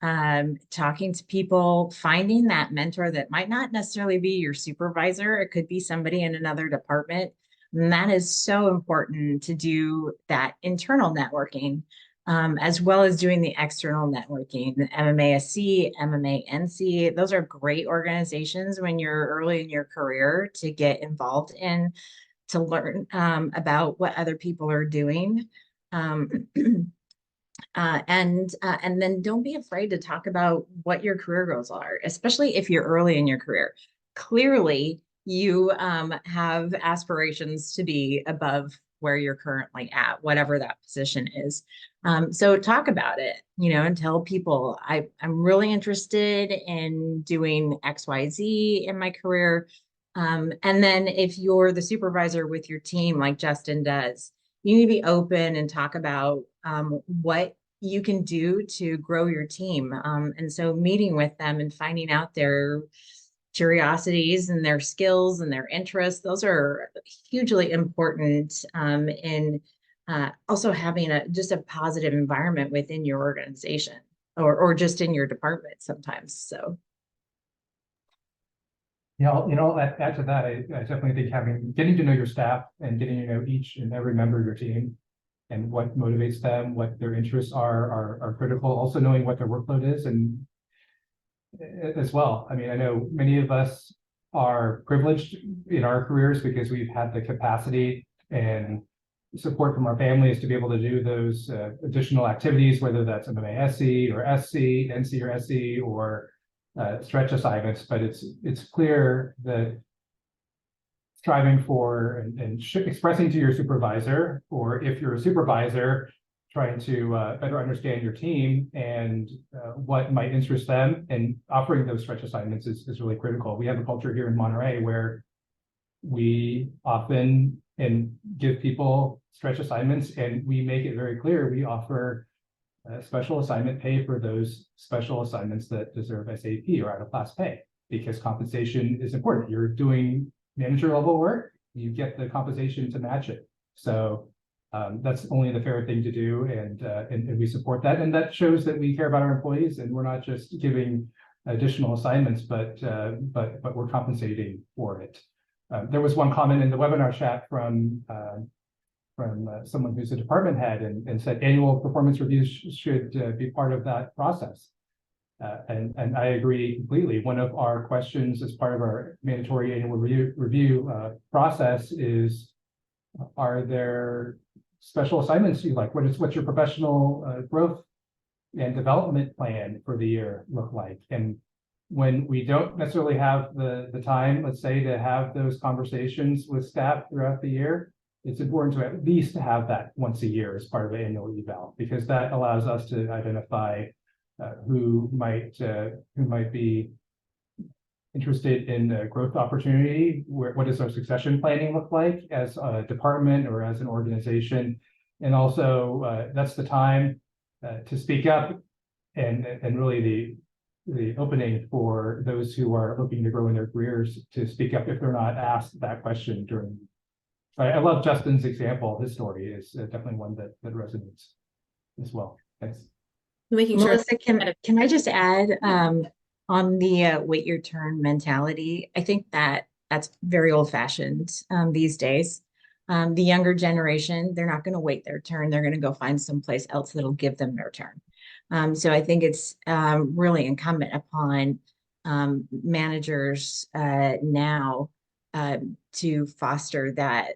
[SPEAKER 4] Talking to people, finding that mentor that might not necessarily be your supervisor, it could be somebody in another department. And that is so important to do that internal networking, as well as doing the external networking. The MMASC, MMA-NC, those are great organizations when you're early in your career to get involved in, to learn about what other people are doing. And then don't be afraid to talk about what your career goals are, especially if you're early in your career. Clearly, you have aspirations to be above where you're currently at, whatever that position is. So talk about it, and tell people, I'm really interested in doing XYZ in my career. And then if you're the supervisor with your team, like Justin does, you need to be open and talk about what you can do to grow your team. And so meeting with them and finding out their curiosities and their skills and their interests, those are hugely important in also having just a positive environment within your organization, or just in your department sometimes. So.
[SPEAKER 3] Yeah, I'll add to that. I definitely think getting to know your staff and getting to know each and every member of your team and what motivates them, what their interests are critical. Also knowing what their workload is, and as well. I mean, I know many of us are privileged in our careers because we've had the capacity and support from our families to be able to do those additional activities, whether that's MMA-SC or SC, NC or SC, or stretch assignments. But it's clear that striving for and expressing to your supervisor, or if you're a supervisor, trying to better understand your team and what might interest them, and offering those stretch assignments is really critical. We have a culture here in Monterey where we often give people stretch assignments, and we make it very clear we offer special assignment pay for those special assignments that deserve SAP or out-of-class pay, because compensation is important. You're doing manager level work, you get the compensation to match it. So that's only the fair thing to do, and we support that, and that shows that we care about our employees, and we're not just giving additional assignments, but we're compensating for it. There was one comment in the webinar chat from someone who's a department head and said annual performance reviews should be part of that process. And I agree completely. One of our questions as part of our mandatory annual review process is, are there special assignments you like? What's your professional growth and development plan for the year look like? And when we don't necessarily have the time, let's say, to have those conversations with staff throughout the year, it's important to at least have that once a year as part of the annual eval, because that allows us to identify who might be interested in the growth opportunity. What does our succession planning look like as a department or as an organization? And also that's the time to speak up, and really the opening for those who are looking to grow in their careers to speak up if they're not asked that question during. I love Justin's example. His story is definitely one that resonates as well. Thanks.
[SPEAKER 1] Making sure.
[SPEAKER 4] Melissa, can I just add on the wait your turn mentality? I think that's very old fashioned these days. The younger generation, they're not going to wait their turn. They're going to go find someplace else that'll give them their turn. So I think it's really incumbent upon managers now to foster that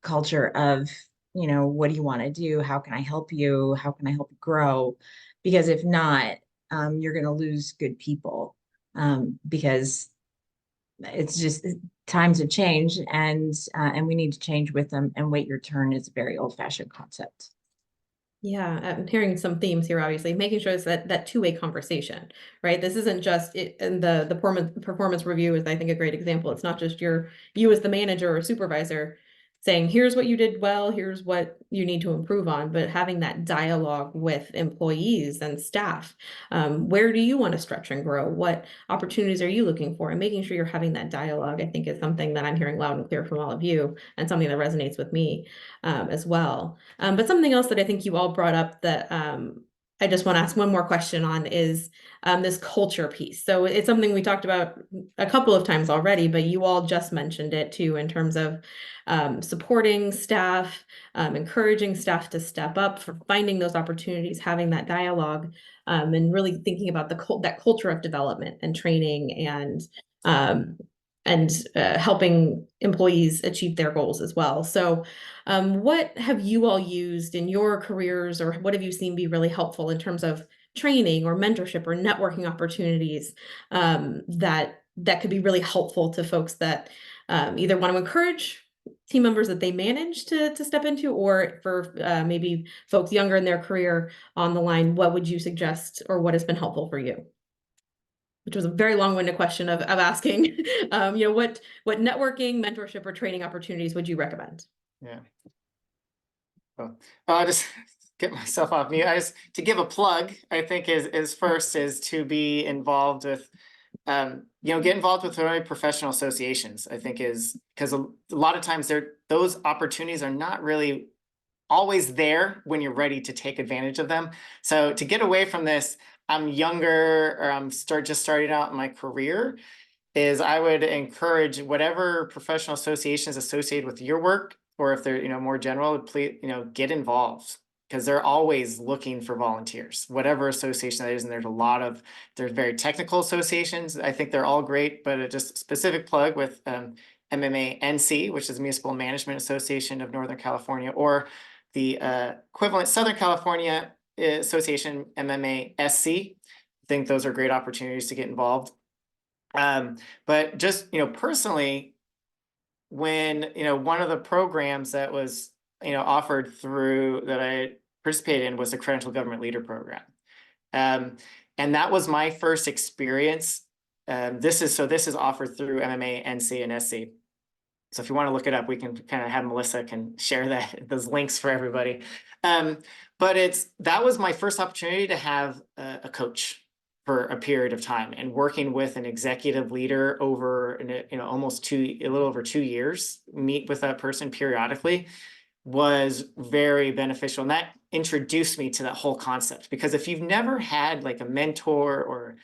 [SPEAKER 4] culture of, what do you want to do? How can I help you? How can I help you grow? Because if not, you're going to lose good people, because it's just times have changed, and we need to change with them. And wait your turn is a very old-fashioned concept.
[SPEAKER 1] Yeah, I'm hearing some themes here, obviously, making sure it's that two-way conversation, right? This isn't just it, and the performance review is, I think, a great example. It's not just you as the manager or supervisor saying, here's what you did well, here's what you need to improve on, but having that dialogue with employees and staff. Where do you want to stretch and grow? What opportunities are you looking for? And making sure you're having that dialogue, I think, is something that I'm hearing loud and clear from all of you, and something that resonates with me as well. But something else that I think you all brought up that I just want to ask one more question on is this culture piece. So it's something we talked about a couple of times already, but you all just mentioned it too, in terms of supporting staff, encouraging staff to step up, for finding those opportunities, having that dialogue, and really thinking about that culture of development and training um, and helping employees achieve their goals as well. So what have you all used in your careers, or what have you seen be really helpful in terms of training or mentorship or networking opportunities that could be really helpful to folks that either want to encourage team members that they manage to step into, or for maybe folks younger in their career on the line, what would you suggest, or what has been helpful for you? Which was a very long-winded question of asking, what networking, mentorship, or training opportunities would you recommend?
[SPEAKER 2] Yeah. Well, I'll just get myself off mute. To give a plug, I think is to be involved with, get involved with very professional associations. I think is because a lot of times those opportunities are not really always there when you're ready to take advantage of them. So to get away from this, I'm younger, or I'm just starting out in my career, is I would encourage whatever professional associations associated with your work, or if they're more general, please get involved, because they're always looking for volunteers, whatever association that is. And there's very technical associations. I think they're all great, but just specific plug with MMA NC, which is Municipal Management Association of Northern California, or the equivalent Southern California Association, MMA SC. I think those are great opportunities to get involved. But just, personally, when, one of the programs that was, offered through that I participated in was the Credential Government Leader Program. And that was my first experience. This is offered through MMA, NC, and SC. So if you want to look it up, we can kind of have Melissa can share those links for everybody. But that was my first opportunity to have a coach for a period of time, and working with an executive leader over almost a little over 2 years, meet with that person periodically, was very beneficial. And that introduced me to that whole concept, because if you've never had like a mentor or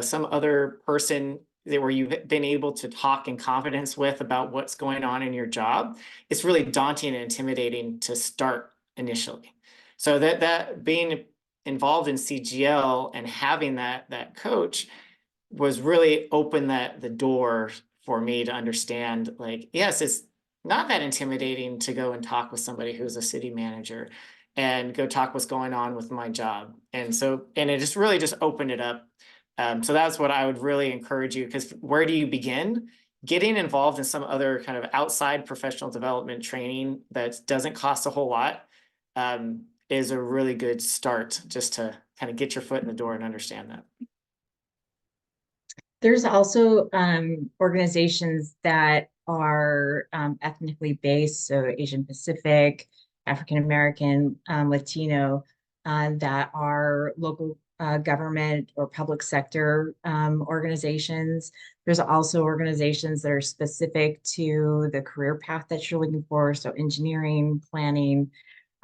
[SPEAKER 2] some other person where you've been able to talk in confidence with about what's going on in your job, it's really daunting and intimidating to start initially. So that being involved in CGL and having that coach was really open the door for me to understand, like, yes, it's not that intimidating to go and talk with somebody who's a city manager and go talk what's going on with my job. And it just really just opened it up. So that's what I would really encourage you, because where do you begin? Getting involved in some other kind of outside professional development training that doesn't cost a whole lot is a really good start, just to kind of get your foot in the door and understand that.
[SPEAKER 4] There's also organizations that are ethnically based, so Asian Pacific, African American, Latino, that are local government or public sector organizations. There's also organizations that are specific to the career path that you're looking for, so engineering, planning.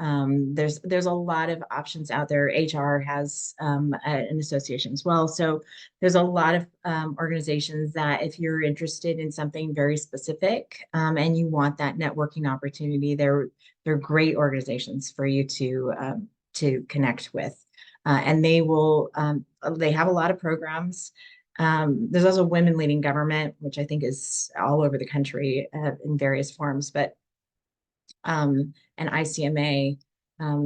[SPEAKER 4] There's a lot of options out there. HR has an association as well. So there's a lot of organizations that, if you're interested in something very specific and you want that networking opportunity, they're great organizations for you to connect with. And they have a lot of programs. There's also Women Leading Government, which I think is all over the country in various forms, but and ICMA,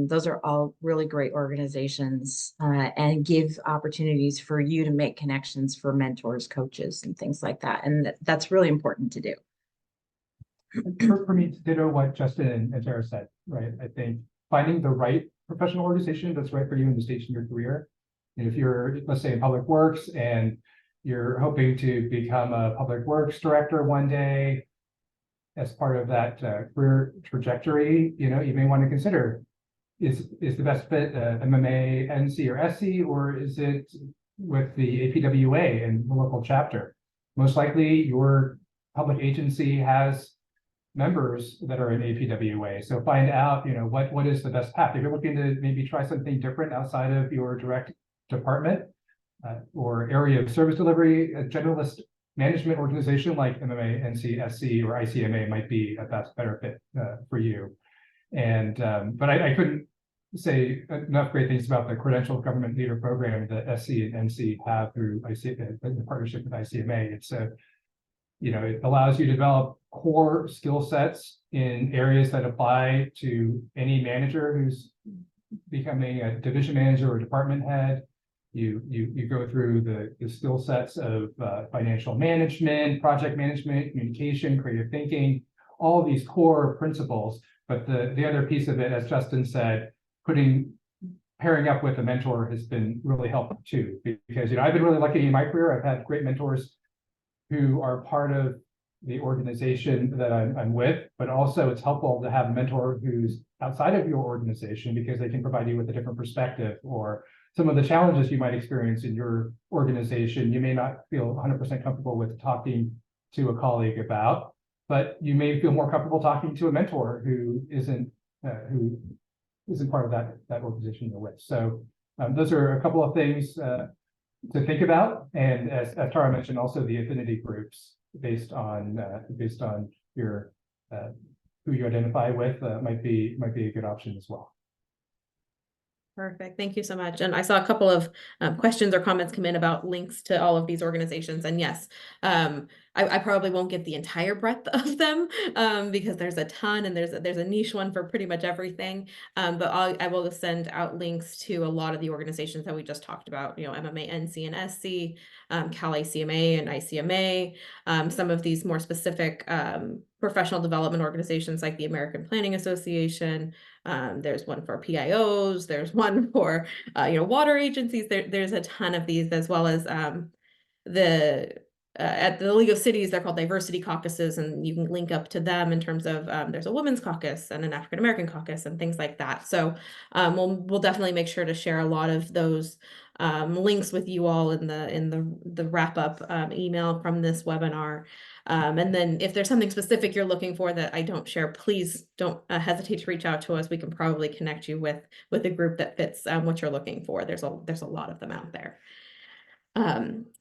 [SPEAKER 4] those are all really great organizations and give opportunities for you to make connections for mentors, coaches, and things like that. And that's really important to do.
[SPEAKER 3] for me to ditto what Justin and Tara said, right? I think finding the right professional organization that's right for you in the stage in your career. And if you're, let's say, in public works and you're hoping to become a public works director one day as part of that career trajectory, you may want to consider is the best fit MMA, NC, or SC, or is it with the APWA and the local chapter? Most likely your public agency has members that are in APWA. So find out, what is the best path. If you're looking to maybe try something different outside of your direct department or area of service delivery, a generalist management organization like MMA, NC, SC, or ICMA might be a better fit for you. And but I couldn't say enough great things about the Credentialed Government Leader program that SC and NC have through the partnership with ICMA. It's it allows you to develop core skill sets in areas that apply to any manager who's becoming a division manager or department head. You go through the skill sets of financial management, project management, communication, creative thinking, all of these core principles. But the other piece of it, as Justin said, pairing up with a mentor has been really helpful too, because I've been really lucky in my career. I've had great mentors who are part of the organization that I'm with, but also it's helpful to have a mentor who's outside of your organization because they can provide you with a different perspective, or some of the challenges you might experience in your organization you may not feel 100% comfortable with talking to a colleague about, but you may feel more comfortable talking to a mentor who isn't part of that organization you're with. So those are a couple of things to think about. And as Tara mentioned, also the affinity groups based on your who you identify with might be a good option as well.
[SPEAKER 1] Perfect. Thank you so much. And I saw a couple of questions or comments come in about links to all of these organizations. And yes, I probably won't get the entire breadth of them because there's a ton, and there's a niche one for pretty much everything. But I will send out links to a lot of the organizations that we just talked about, MMA, NC, and SC, Cal ICMA and ICMA, some of these more specific professional development organizations like the American Planning Association. There's one for PIOs, there's one for water agencies. There's a ton of these, as well as at the League of Cities, they're called diversity caucuses, and you can link up to them in terms of there's a women's caucus and an African American caucus and things like that. So we'll definitely make sure to share a lot of those links with you all in the wrap up email from this webinar. And then if there's something specific you're looking for that I don't share, please don't hesitate to reach out to us. We can probably connect you with a group that fits what you're looking for. There's a lot of them out there.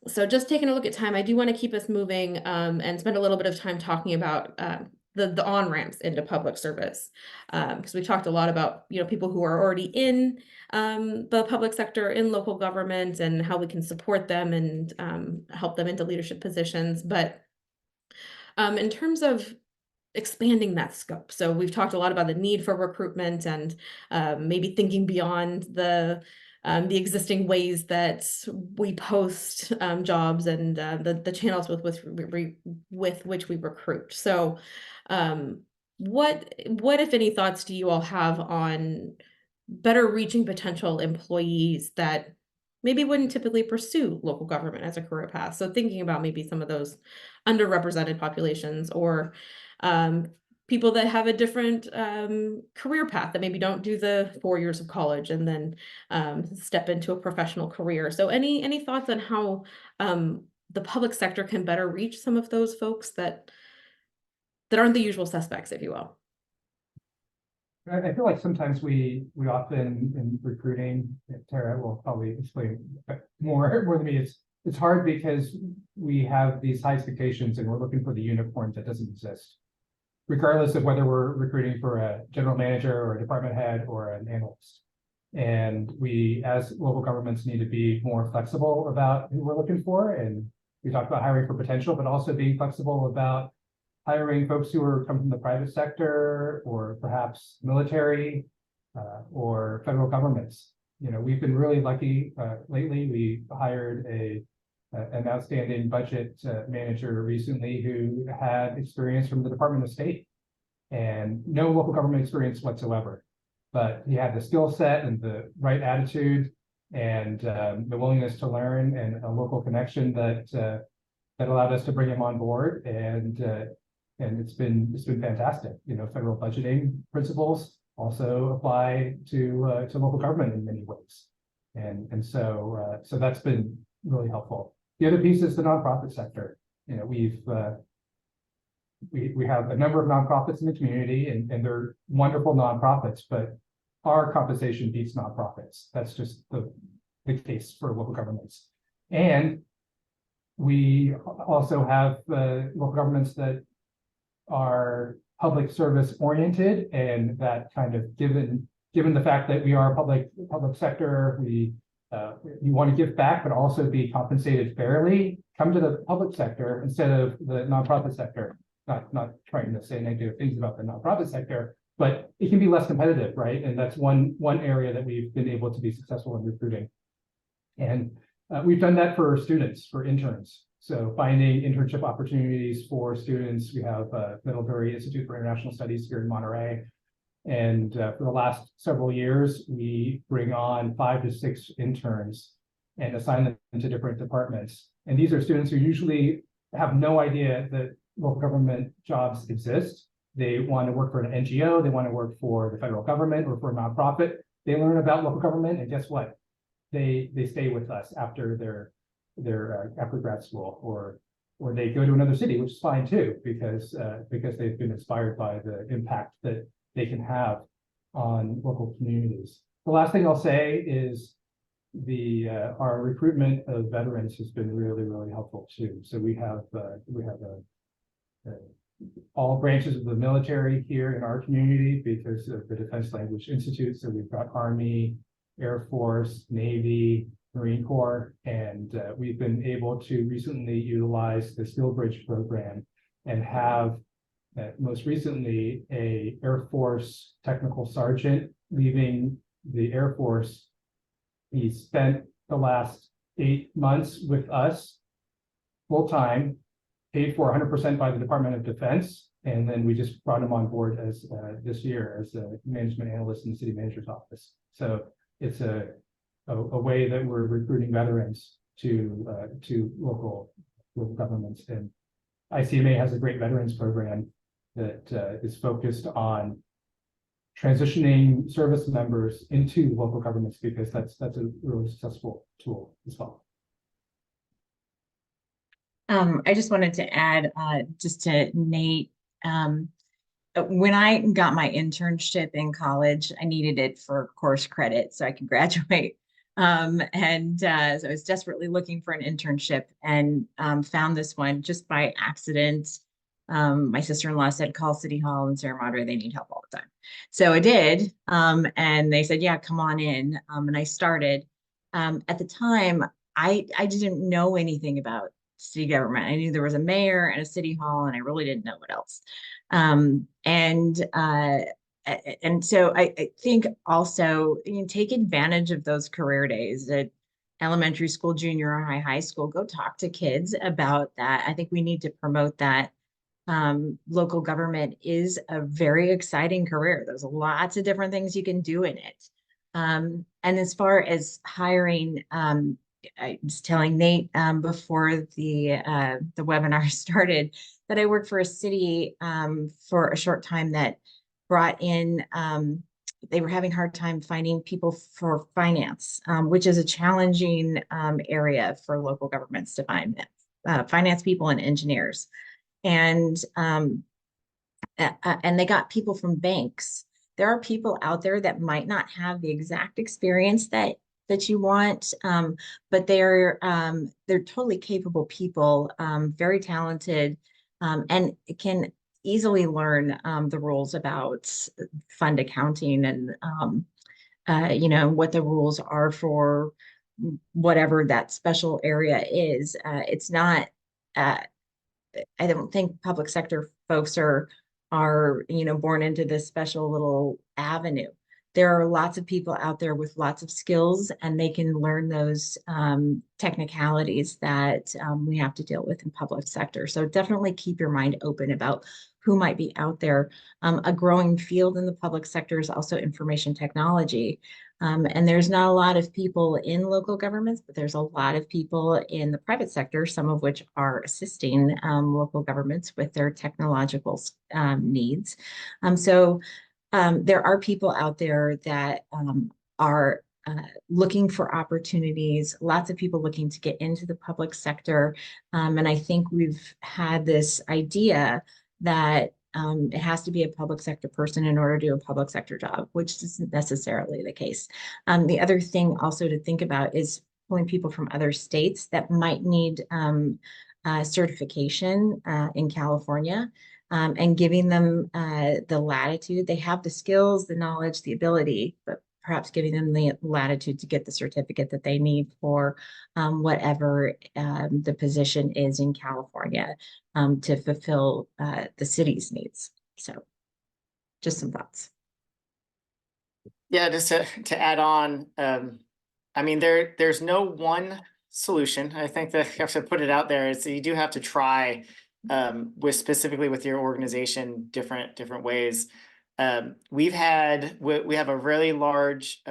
[SPEAKER 1] So just taking a look at time, I do want to keep us moving and spend a little bit of time talking about the on-ramps into public service, because we talked a lot about people who are already in the public sector, in local government, and how we can support them and help them into leadership positions. But in terms of expanding that scope, so we've talked a lot about the need for recruitment and maybe thinking beyond the existing ways that we post jobs and the channels with which we recruit. So what if any thoughts do you all have on better reaching potential employees that maybe wouldn't typically pursue local government as a career path? So thinking about maybe some of those underrepresented populations, or people that have a different career path, that maybe don't do the 4 years of college and then step into a professional career. So any thoughts on how the public sector can better reach some of those folks that aren't the usual suspects, if you will?
[SPEAKER 3] I feel like sometimes we often in recruiting, Tara will probably explain more than me, it's hard because we have these high expectations and we're looking for the unicorn that doesn't exist, regardless of whether we're recruiting for a general manager or a department head or an analyst. And we, as local governments, need to be more flexible about who we're looking for. And we talked about hiring for potential, but also being flexible about hiring folks who come from the private sector or perhaps military or federal governments. We've been really lucky lately. We hired a an outstanding budget manager recently who had experience from the Department of State and no local government experience whatsoever. But he had the skill set and the right attitude and the willingness to learn and a local connection that allowed us to bring him on board. And it's been fantastic. You know, federal budgeting principles also apply to local government in many ways. And so that's been really helpful. The other piece is the nonprofit sector. You know, we have a number of nonprofits in the community, and they're wonderful nonprofits, but our compensation beats nonprofits. That's just the case for local governments. And we also have local governments that are public service oriented, and that kind of given the fact that we are a public sector, you want to give back, but also be compensated fairly. Come to the public sector instead of the nonprofit sector. Not trying to say negative things about the nonprofit sector, but it can be less competitive, right? And that's one area that we've been able to be successful in recruiting. And we've done that for students, for interns. So finding internship opportunities for students. We have Middlebury Institute for International Studies here in Monterey. And for the last several years, we bring on 5 to 6 interns and assign them to different departments. And these are students who usually have no idea that local government jobs exist. They want to work for an NGO, they want to work for the federal government or for a nonprofit. They learn about local government, and guess what? They stay with us after after grad school, or they go to another city, which is fine too, because they've been inspired by the impact that they can have on local communities. The last thing I'll say is our recruitment of veterans has been really helpful too. So we have all branches of the military here in our community because of the Defense Language Institute. So we've got Army, Air Force, Navy, Marine Corps, and we've been able to recently utilize the SkillBridge program and have most recently a Air Force technical sergeant leaving the Air Force. He spent the last 8 months with us full-time, paid for 100% by the Department of Defense. And then we just brought him on board as this year as a management analyst in the city manager's office. So it's a way that we're recruiting veterans to local governments. And ICMA has a great veterans program that is focused on transitioning service members into local governments, because that's a really successful tool as well.
[SPEAKER 4] I just wanted to add just to Nate, when I got my internship in college, I needed it for course credit so I could graduate. So I was desperately looking for an internship and found this one just by accident. My sister-in-law said, call City Hall in Sierra Madre, they need help all the time. So I did, and they said, yeah, come on in. And I started. At the time, I didn't know anything about city government. I knew there was a mayor and a city hall, and I really didn't know what else. And so I think also take advantage of those career days at elementary school, junior high school. Go talk to kids about that. I think we need to promote that. Local government is a very exciting career. There's lots of different things you can do in it. And as far as hiring, I was telling Nate before the webinar started that I worked for a city for a short time that brought in, they were having a hard time finding people for finance, which is a challenging area for local governments to find finance people and engineers. And they got people from banks. There are people out there that might not have the exact experience that you want, but they're totally capable people, very talented, and can easily learn the rules about fund accounting and what the rules are for whatever that special area is. It's not. I don't think public sector folks are born into this special little avenue. there are lots of people out there with lots of skills, and they can learn those technicalities that we have to deal with in public sector. So definitely keep your mind open about who might be out there. A growing field in the public sector is also information technology. And there's not a lot of people in local governments, but there's a lot of people in the private sector, some of which are assisting local governments with their technological needs. So there are people out there that are looking for opportunities, lots of people looking to get into the public sector. And I think we've had this idea that it has to be a public sector person in order to do a public sector job, which isn't necessarily the case. The other thing also to think about is pulling people from other states that might need certification in California. And giving them the latitude. They have the skills, the knowledge, the ability, but perhaps giving them the latitude to get the certificate that they need for whatever the position is in California to fulfill the city's needs. So just some thoughts.
[SPEAKER 2] Yeah, just to add on, I mean, there's no one solution. I think that you have to put it out there. Is you do have to try with specifically with your organization, different ways. We have a really large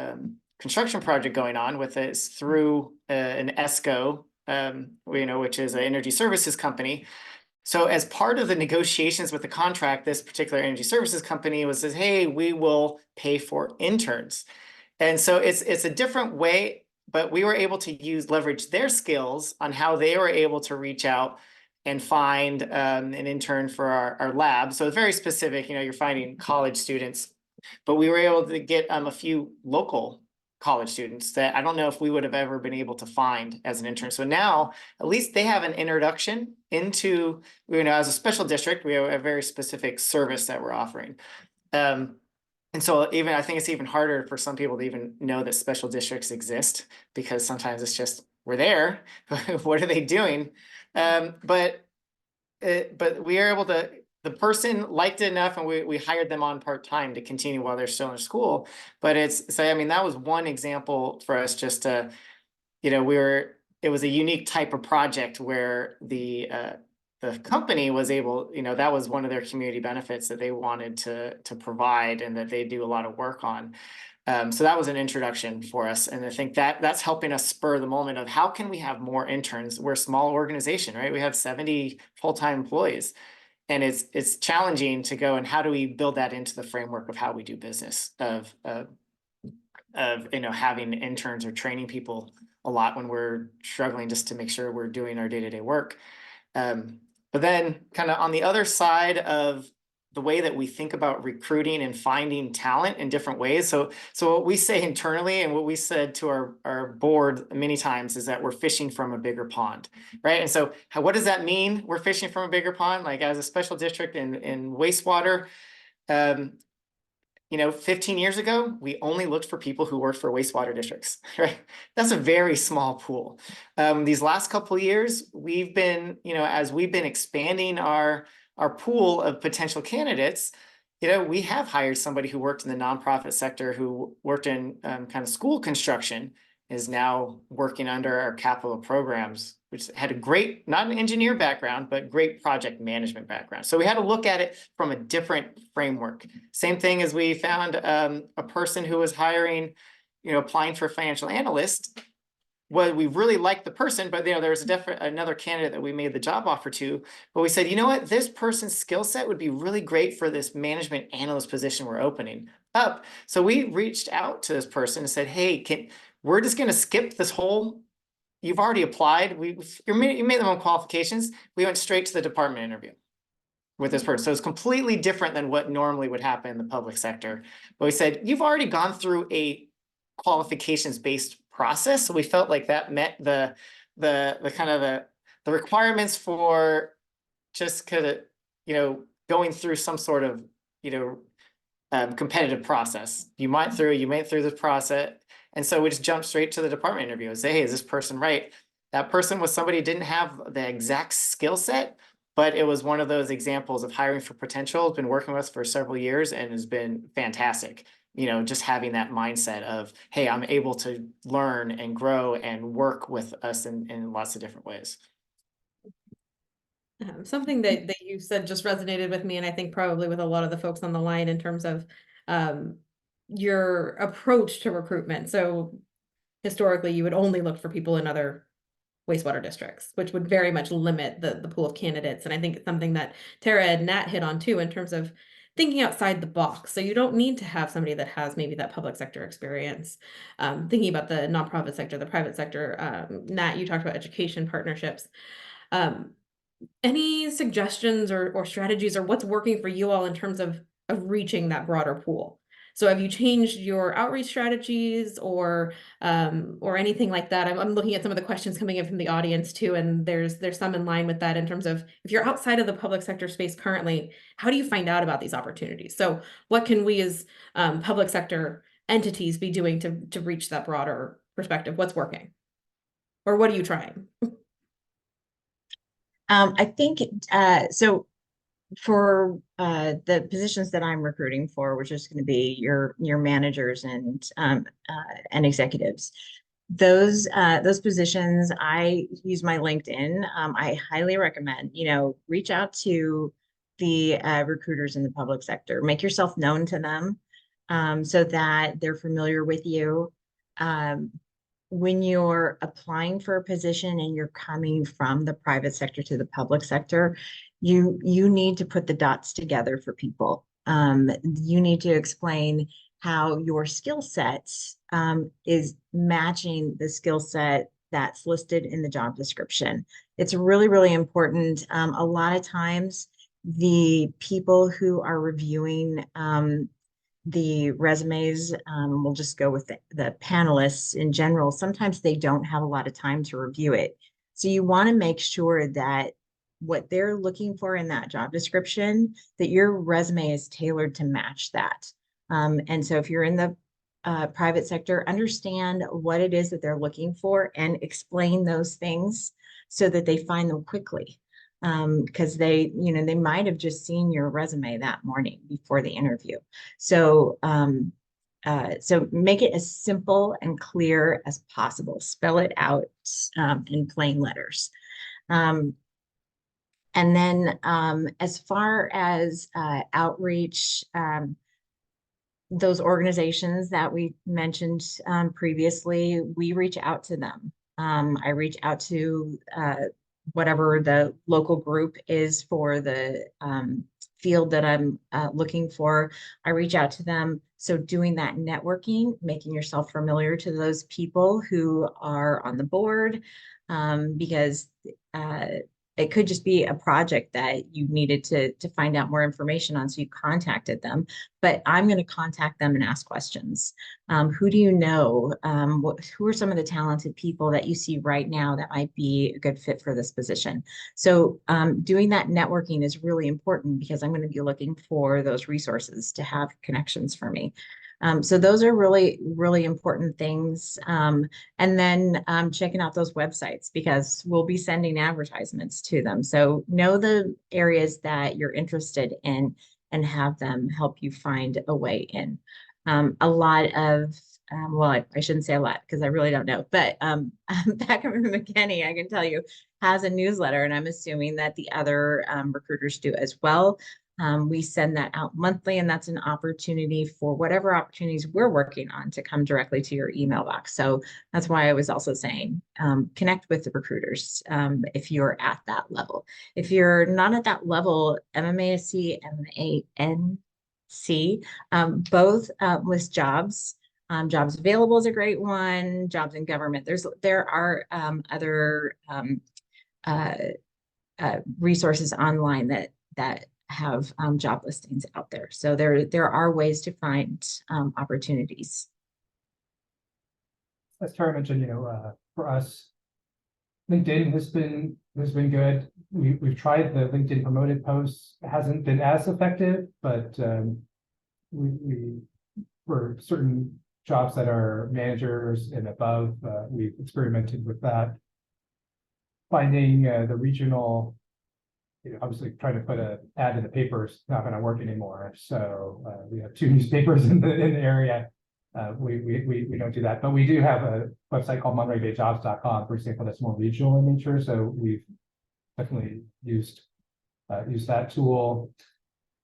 [SPEAKER 2] construction project going on with this through an ESCO, which is an energy services company. So as part of the negotiations with the contract, this particular energy services company says, hey, we will pay for interns. And so it's a different way, but we were able to leverage their skills on how they were able to reach out and find an intern for our lab. So it's very specific, you're finding college students, but we were able to get a few local college students that I don't know if we would have ever been able to find as an intern. So now at least they have an introduction into, as a special district, we have a very specific service that we're offering. And so I think it's even harder for some people to even know that special districts exist, because sometimes it's just, we're there, what are they doing? But we are able to, the person liked it enough and we hired them on part-time to continue while they're still in school. But I mean, that was one example for us just to, it was a unique type of project where the company was able, that was one of their community benefits that they wanted to provide and that they do a lot of work on. So that was an introduction for us. And I think that's helping us spur the moment of how can we have more interns? We're a small organization, right? We have 70 full-time employees, and it's challenging to go and how do we build that into the framework of how we do business of having interns or training people a lot when we're struggling just to make sure we're doing our day-to-day work. But then kind of on the other side of the way that we think about recruiting and finding talent in different ways. So what we say internally and what we said to our board many times is that we're fishing from a bigger pond, right? And so what does that mean? We're fishing from a bigger pond, like as a special district in wastewater. 15 years ago, we only looked for people who worked for wastewater districts, right? That's a very small pool. These last couple of years, we've been, as we've been expanding our pool of potential candidates, we have hired somebody who worked in the nonprofit sector, who worked in kind of school construction, is now working under our capital programs, which had a great, not an engineer background, but great project management background. So we had to look at it from a different framework. Same thing as we found a person who was hiring, applying for financial analyst. Well, we really liked the person, but there was another candidate that we made the job offer to, but we said, you know what, this person's skill set would be really great for this management analyst position we're opening up. So we reached out to this person and said, hey, we're just going to skip this whole, you've already applied, you made the own qualifications. We went straight to the department interview with this person. So it's completely different than what normally would happen in the public sector. But we said, you've already gone through a qualifications-based process. So we felt like that met the kind of the requirements for just kind of, going through some sort of, competitive process. You went through this process. And so we just jumped straight to the department interview and say, hey, is this person right? That person was somebody who didn't have the exact skill set, but it was one of those examples of hiring for potential. Has been working with us for several years and has been fantastic. you know, just having that mindset of, hey, I'm able to learn and grow and work with us in lots of different ways.
[SPEAKER 1] Something that you said just resonated with me, and I think probably with a lot of the folks on the line in terms of um, your approach to recruitment. So historically, you would only look for people in other wastewater districts, which would very much limit the pool of candidates. And I think it's something that Tara and Nat hit on too, in terms of thinking outside the box. So you don't need to have somebody that has maybe that public sector experience. Thinking about the nonprofit sector, the private sector. Nat, you talked about education partnerships. Um, any suggestions or strategies, or what's working for you all in terms of reaching that broader pool? So have you changed your outreach strategies or anything like that? I'm looking at some of the questions coming in from the audience too, and there's some in line with that in terms of if you're outside of the public sector space currently, how do you find out about these opportunities? So what can we as public sector entities be doing to reach that broader perspective? What's working? Or what are you trying?
[SPEAKER 4] I think so for the positions that I'm recruiting for, which is going to be your managers and executives. Those positions, I use my LinkedIn. I highly recommend, reach out to the recruiters in the public sector. Make yourself known to them so that they're familiar with you. When you're applying for a position and you're coming from the private sector to the public sector, you need to put the dots together for people. You need to explain how your skill set is matching the skill set that's listed in the job description. It's really, really important. A lot of times, the people who are reviewing the resumes, we'll just go with the panelists in general, sometimes they don't have a lot of time to review it. So you want to make sure that what they're looking for in that job description, that your resume is tailored to match that. And so if you're in the private sector, understand what it is that they're looking for and explain those things so that they find them quickly. Because they might have just seen your resume that morning before the interview. So, so make it as simple and clear as possible. Spell it out in plain letters. And then as far as outreach, those organizations that we mentioned previously, we reach out to them. I reach out to whatever the local group is for the field that I'm looking for. I reach out to them. So doing that networking, making yourself familiar to those people who are on the board, because it could just be a project that you needed to find out more information on. So you contacted them, but I'm going to contact them and ask questions. Who do you know? Who are some of the talented people that you see right now that might be a good fit for this position? So doing that networking is really important because I'm going to be looking for those resources to have connections for me. So those are really, really important things. And then checking out those websites because we'll be sending advertisements to them. So know the areas that you're interested in and have them help you find a way in. A lot of, well, I shouldn't say a lot because I really don't know, but Peckham and McKinney, I can tell you, has a newsletter, and I'm assuming that the other recruiters do as well. We send that out monthly, and that's an opportunity for whatever opportunities we're working on to come directly to your email box. So that's why I was also saying connect with the recruiters if you're at that level. If you're not at that level, MMASC, MANC, both list jobs. Jobs Available is a great one. Jobs in Government. There are other resources online that have job listings out there. So there are ways to find opportunities.
[SPEAKER 3] As Tara mentioned, for us, LinkedIn has been good. We've tried the LinkedIn promoted posts. It hasn't been as effective, but we for certain jobs that are managers and above, we've experimented with that. Finding the regional obviously trying to put an ad in the paper is not going to work anymore. So we have 2 newspapers in the area. We don't do that, but we do have a website called montereybayjobs.com, for example, that's more regional in nature. So we've definitely used that tool.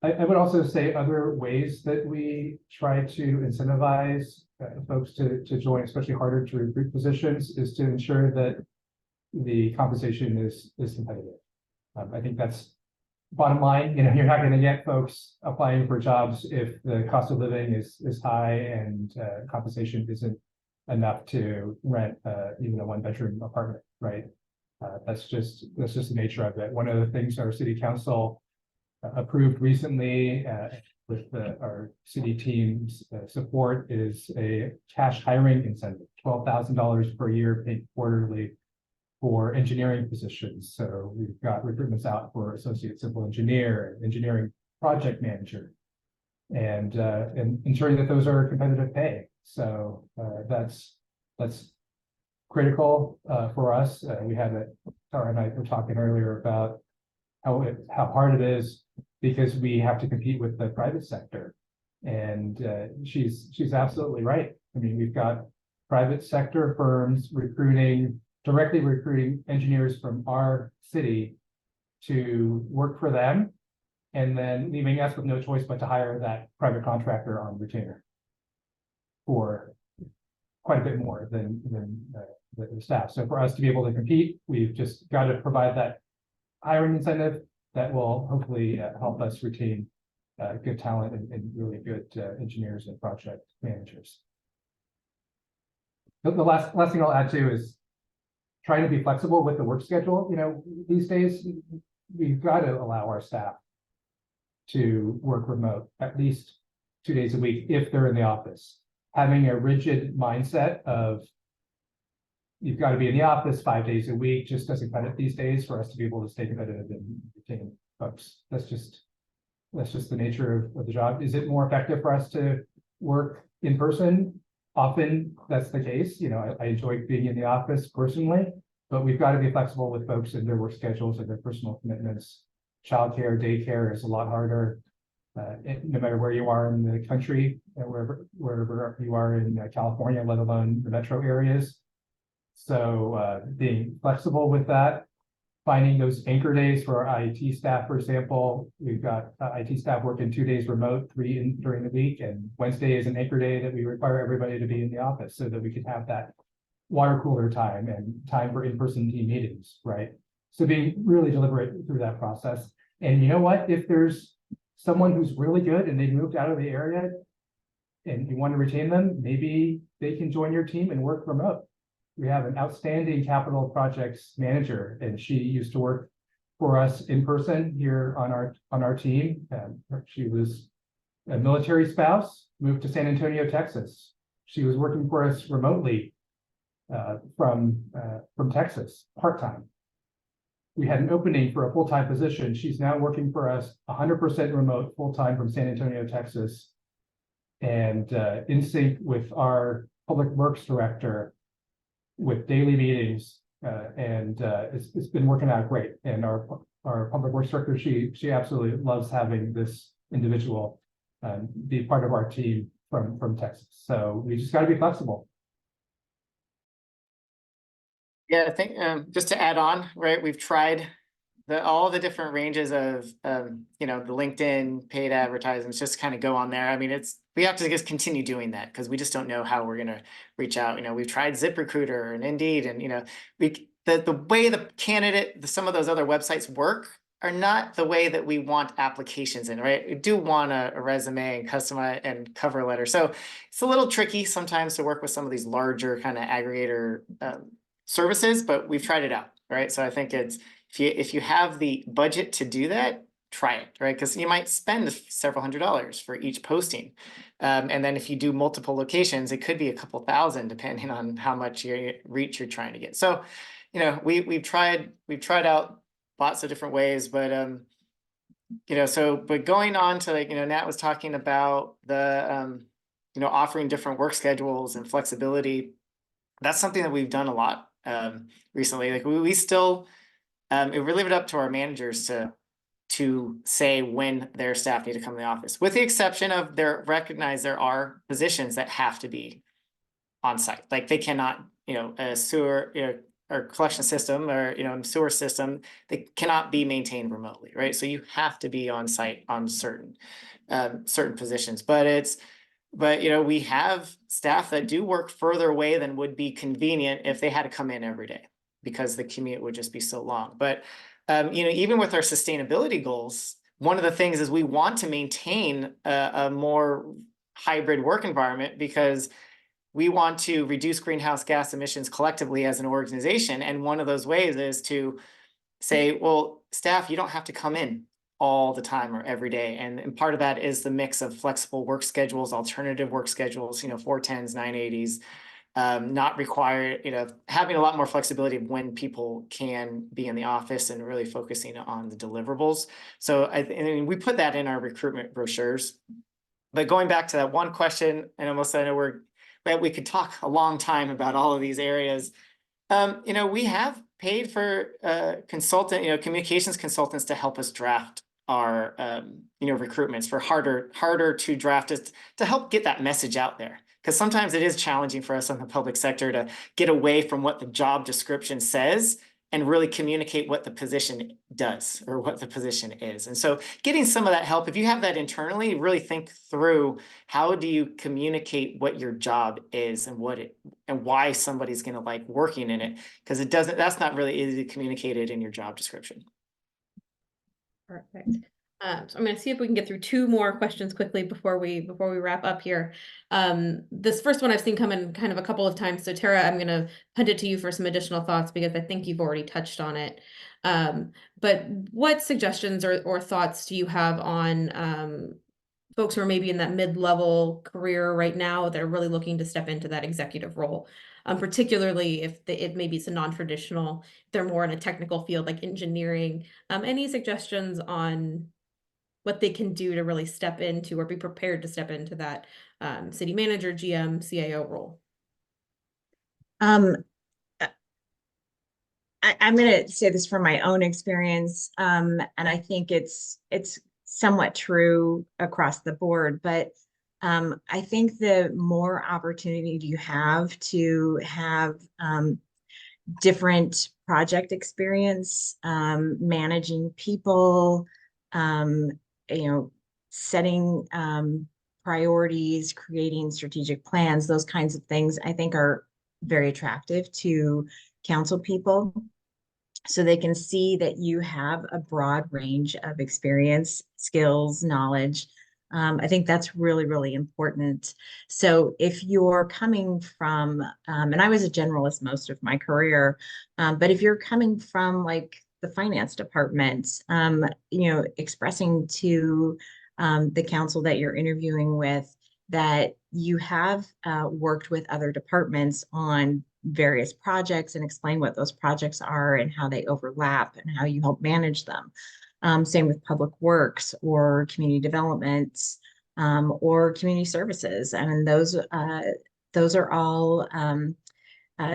[SPEAKER 3] I would also say other ways that we try to incentivize folks to join, especially harder to recruit positions, is to ensure that the compensation is competitive. I think that's bottom line. You know, you're not going to get folks applying for jobs if the cost of living is high and compensation isn't enough to rent even a 1-bedroom apartment, right? That's just the nature of it. One of the things our city council approved recently with our city team's support is a cash hiring incentive, $12,000 per year paid quarterly for engineering positions. So we've got recruitments out for associate civil engineer, engineering project manager, and ensuring that those are competitive pay. So that's critical for us. We had Tara and I were talking earlier about how hard it is because we have to compete with the private sector, and she's absolutely right. I mean, we've got private sector firms directly recruiting engineers from our city to work for them, and then leaving us with no choice but to hire that private contractor on retainer for quite a bit more than the staff. So for us to be able to compete, we've just got to provide that hiring incentive that will hopefully help us retain good talent and really good engineers and project managers. The last thing I'll add too is trying to be flexible with the work schedule. You know, these days we've got to allow our staff to work remote at least 2 days a week if they're in the office. Having a rigid mindset of you've got to be in the office 5 days a week just doesn't cut it these days for us to be able to stay competitive and retain folks. That's just the nature of the job. Is it more effective for us to work in person? Often that's the case. You know, I enjoy being in the office personally, but we've got to be flexible with folks and their work schedules and their personal commitments. Childcare, daycare is a lot harder, no matter where you are in the country, wherever you are in California, let alone the metro areas. So being flexible with that, finding those anchor days for our IT staff, for example. We've got IT staff working 2 days remote, 3 during the week, and Wednesday is an anchor day that we require everybody to be in the office so that we can have that water cooler time and time for in-person team meetings, right? So being really deliberate through that process. And you know what? If there's someone who's really good and they moved out of the area and you want to retain them, maybe they can join your team and work remote. We have an outstanding capital projects manager, and she used to work for us in person here on our team. She was a military spouse, moved to San Antonio, Texas. She was working for us remotely from Texas, part-time. We had an opening for a full-time position. She's now working for us 100% remote, full-time from San Antonio, Texas, and in sync with our public works director, with daily meetings, and it's been working out great. And our public works director, she absolutely loves having this individual be part of our team from Texas. So we just got to be flexible.
[SPEAKER 2] Yeah, I think just to add on, right, we've tried all the different ranges of you know, the LinkedIn paid advertisements, just kind of go on there. I mean, we have to just continue doing that because we just don't know how we're going to reach out. You know, we've tried ZipRecruiter and Indeed, and you know, the way the candidate, some of those other websites work are not the way that we want applications in, right? We do want a resume and customize and cover letter. So it's a little tricky sometimes to work with some of these larger kind of aggregator services, but we've tried it out, right? So I think it's, if you have the budget to do that, try it, right? Because you might spend several $100s for each posting. And then if you do multiple locations, it could be a couple thousand depending on how much reach you're trying to get. So, you know, we've tried out lots of different ways, but you know, but going on to, like, you know, Nat was talking about the you know, offering different work schedules and flexibility. That's something that we've done a lot recently. Like we still we leave it up to our managers to to say when their staff need to come to the office, with the exception of recognize there are positions that have to be on site. Like they cannot, a sewer, or collection system or, sewer system, they cannot be maintained remotely, right? So you have to be on site on certain positions, but we have staff that do work further away than would be convenient if they had to come in every day because the commute would just be so long. But, even with our sustainability goals, one of the things is we want to maintain a more hybrid work environment because we want to reduce greenhouse gas emissions collectively as an organization. And one of those ways is to say, well, staff, you don't have to come in all the time or every day. And part of that is the mix of flexible work schedules, alternative work schedules, 410s, 980s, not required, having a lot more flexibility of when people can be in the office and really focusing on the deliverables. So and we put that in our recruitment brochures. But going back to that one question, and almost I know we could talk a long time about all of these areas. We have paid for communications consultants to help us draft our recruitments for harder to draft it to help get that message out there. Because sometimes it is challenging for us in the public sector to get away from what the job description says and really communicate what the position does or what the position is. And so getting some of that help, if you have that internally, really think through how do you communicate what your job is and why somebody's going to like working in it, because that's not really easily communicated in your job description.
[SPEAKER 1] Perfect. So I'm going to see if we can get through two more questions quickly before we wrap up here. This first one I've seen come in kind of a couple of times. So Tara, I'm going to punt it to you for some additional thoughts because I think you've already touched on it. But what suggestions or thoughts do you have on folks who are maybe in that mid-level career right now that are really looking to step into that executive role? Particularly if maybe it's a non-traditional, they're more in a technical field like engineering. Any suggestions on what they can do to really step into or be prepared to step into that city manager, GM, CIO role?
[SPEAKER 4] I'm going to say this from my own experience, and I think it's somewhat true across the board, but I think the more opportunity you have to have different project experience, managing people, setting priorities, creating strategic plans, those kinds of things, I think are very attractive to council people. So they can see that you have a broad range of experience, skills, knowledge. I think that's really, really important. So if you're coming from, and I was a generalist most of my career, but if you're coming from like the finance department, expressing to the council that you're interviewing with that you have worked with other departments on various projects and explain what those projects are and how they overlap and how you help manage them. Same with public works or community development or community services. And those are all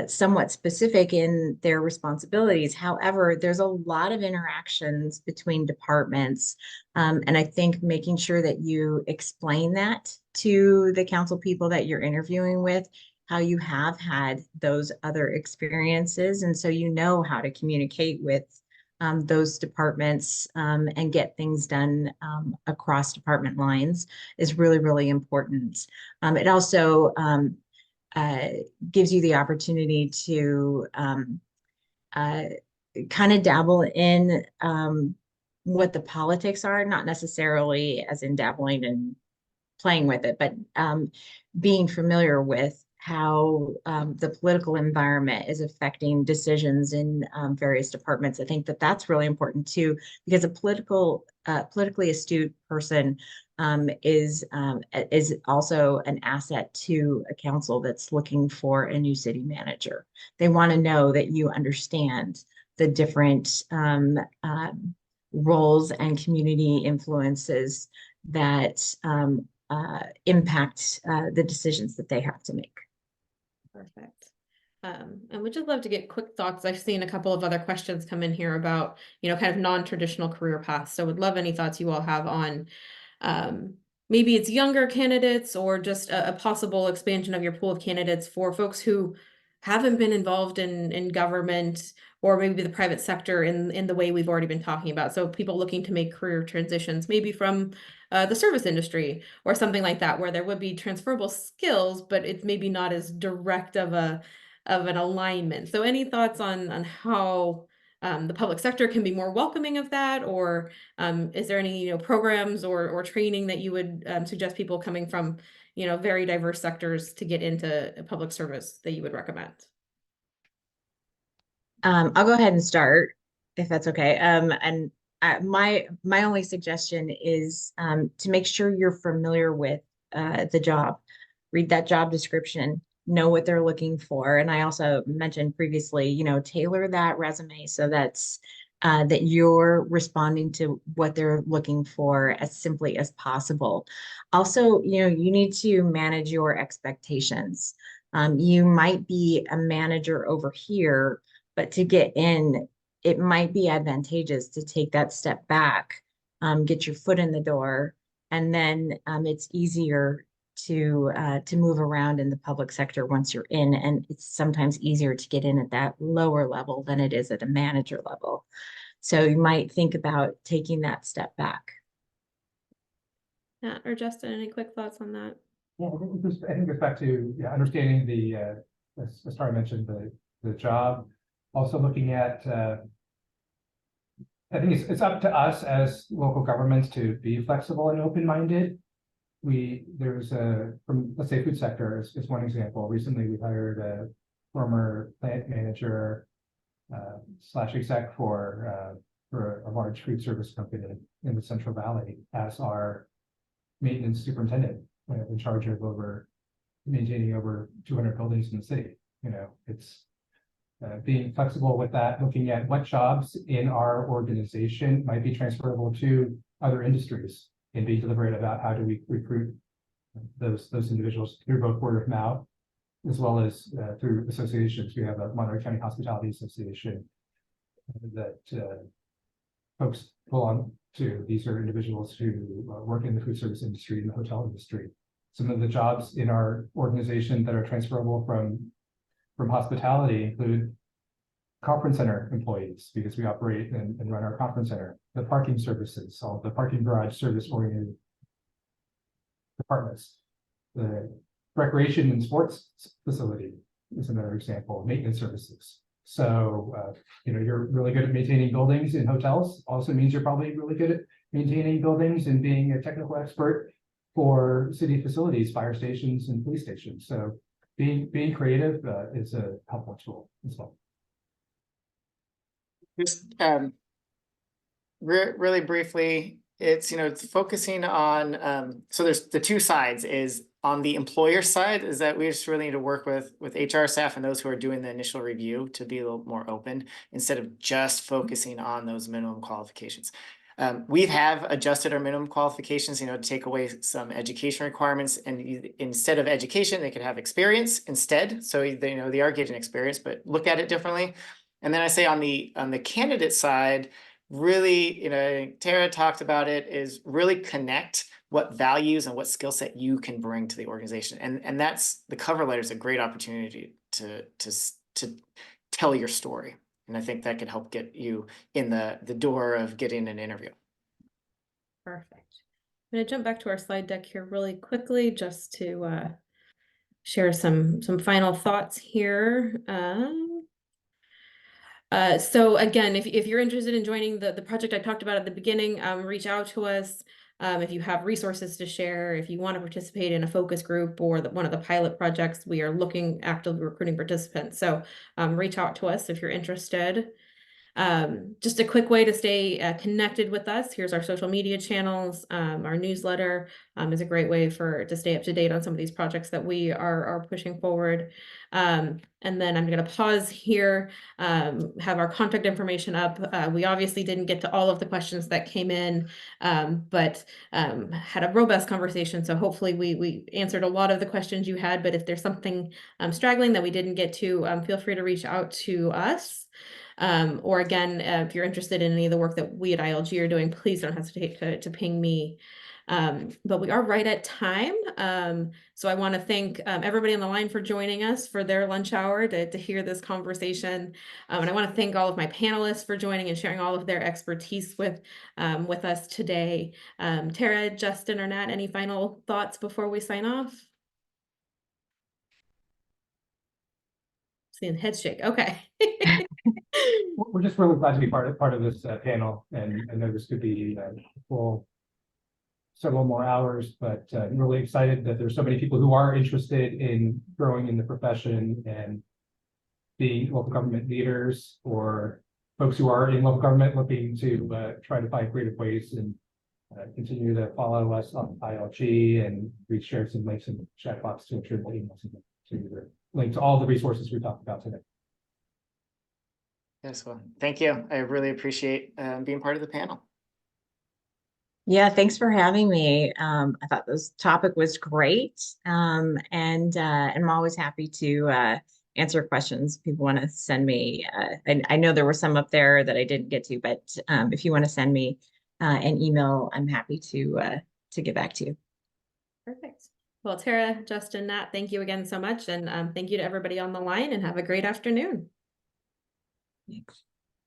[SPEAKER 4] somewhat specific in their responsibilities. However, there's a lot of interactions between departments. And I think making sure that you explain that to the council people that you're interviewing with, how you have had those other experiences. And so you know how to communicate with those departments and get things done across department lines is really, really important. It also gives you the opportunity to kind of dabble in what the politics are, not necessarily as in dabbling and playing with it, but being familiar with how the political environment is affecting decisions in various departments. I think that that's really important too, because a politically astute person is also an asset to a council that's looking for a new city manager. They want to know that you understand the different roles and community influences that impact the decisions that they have to make.
[SPEAKER 1] Perfect. And we'd just love to get quick thoughts. I've seen a couple of other questions come in here about, kind of non-traditional career paths. So would love any thoughts you all have on maybe it's younger candidates or just a possible expansion of your pool of candidates for folks who haven't been involved in government or maybe the private sector in the way we've already been talking about. So people looking to make career transitions, maybe from the service industry or something like that, where there would be transferable skills, but it's maybe not as direct of an alignment. So any thoughts on how the public sector can be more welcoming of that, or is there any programs or training that you would suggest people coming from very diverse sectors to get into public service that you would recommend?
[SPEAKER 4] I'll go ahead and start if that's okay. And my only suggestion is to make sure you're familiar with the job, read that job description, know what they're looking for. And I also mentioned previously, tailor that resume so that's that you're responding to what they're looking for as simply as possible. Also, you need to manage your expectations. You might be a manager over here, but to get in, it might be advantageous to take that step back, get your foot in the door, and then it's easier to move around in the public sector once you're in, and it's sometimes easier to get in at that lower level than it is at a manager level. So you might think about taking that step back.
[SPEAKER 1] Matt or Justin, any quick thoughts on that?
[SPEAKER 3] Yeah, I think it's back to understanding as Tara mentioned, the job. Also looking at, I think it's up to us as local governments to be flexible and open-minded. There's from, let's say, food sector is one example. Recently, we hired a former plant manager / exec for a large food service company in the Central Valley as our maintenance superintendent, in charge of maintaining over 200 buildings in the city. It's being flexible with that, looking at what jobs in our organization might be transferable to other industries, and being deliberate about how do we recruit those individuals through both word of mouth as well as through associations. We have a Monterey County Hospitality Association that folks belong to. These are individuals who work in the food service industry and the hotel industry. Some of the jobs in our organization that are transferable from hospitality include conference center employees, because we operate and run our conference center, the parking services, all the parking garage service oriented departments, the recreation and sports facility is another example, maintenance services. So, you're really good at maintaining buildings in hotels, also means you're probably really good at maintaining buildings and being a technical expert for city facilities, fire stations and police stations. So being creative is a helpful tool as well.
[SPEAKER 2] Just really briefly, it's focusing on so there's the two sides. Is on the employer side is that we just really need to work with HR staff and those who are doing the initial review to be a little more open instead of just focusing on those minimum qualifications. We have adjusted our minimum qualifications, to take away some education requirements, and instead of education, they could have experience instead. So they are getting experience, but look at it differently. And then I say on the candidate side, really, Tara talked about it, is really connect what values and what skill set you can bring to the organization. And that's the cover letter is a great opportunity to tell your story. And I think that could help get you in the door of getting an interview.
[SPEAKER 1] Perfect. I'm going to jump back to our slide deck here really quickly just to share some final thoughts here. So again, if you're interested in joining the project I talked about at the beginning, reach out to us. If you have resources to share, if you want to participate in a focus group or one of the pilot projects, we are actively recruiting participants. So reach out to us if you're interested. Just a quick way to stay connected with us. Here's our social media channels. Our newsletter is a great way to stay up to date on some of these projects that we are pushing forward. And then I'm going to pause here, have our contact information up. We obviously didn't get to all of the questions that came in, but had a robust conversation. So hopefully we answered a lot of the questions you had, but if there's something straggling that we didn't get to, feel free to reach out to us. Or again, if you're interested in any of the work that we at ILG are doing, please don't hesitate to ping me. But we are right at time. So I want to thank everybody on the line for joining us for their lunch hour to hear this conversation. And I want to thank all of my panelists for joining and sharing all of their expertise with us today. Tara, Justin, or Nat, any final thoughts before we sign off? Seeing heads shake. Okay.
[SPEAKER 3] We're just really glad to be part of this panel, and I know this could be full several more hours, but I'm really excited that there's so many people who are interested in growing in the profession and being local government leaders, or folks who are in local government looking to try to find creative ways and continue to follow us on ILG, and we shared some links in the chat box to ensure that emails to the link to all the resources we talked about today.
[SPEAKER 2] Yes, well, thank you. I really appreciate being part of the panel.
[SPEAKER 4] Yeah, thanks for having me. I thought this topic was great. And I'm always happy to answer questions people want to send me. I know there were some up there that I didn't get to, but if you want to send me an email, I'm happy to get back to you.
[SPEAKER 1] Perfect. Well, Tara, Justin, Nat, thank you again so much. And thank you to everybody on the line, and have a great afternoon.
[SPEAKER 4] Thanks.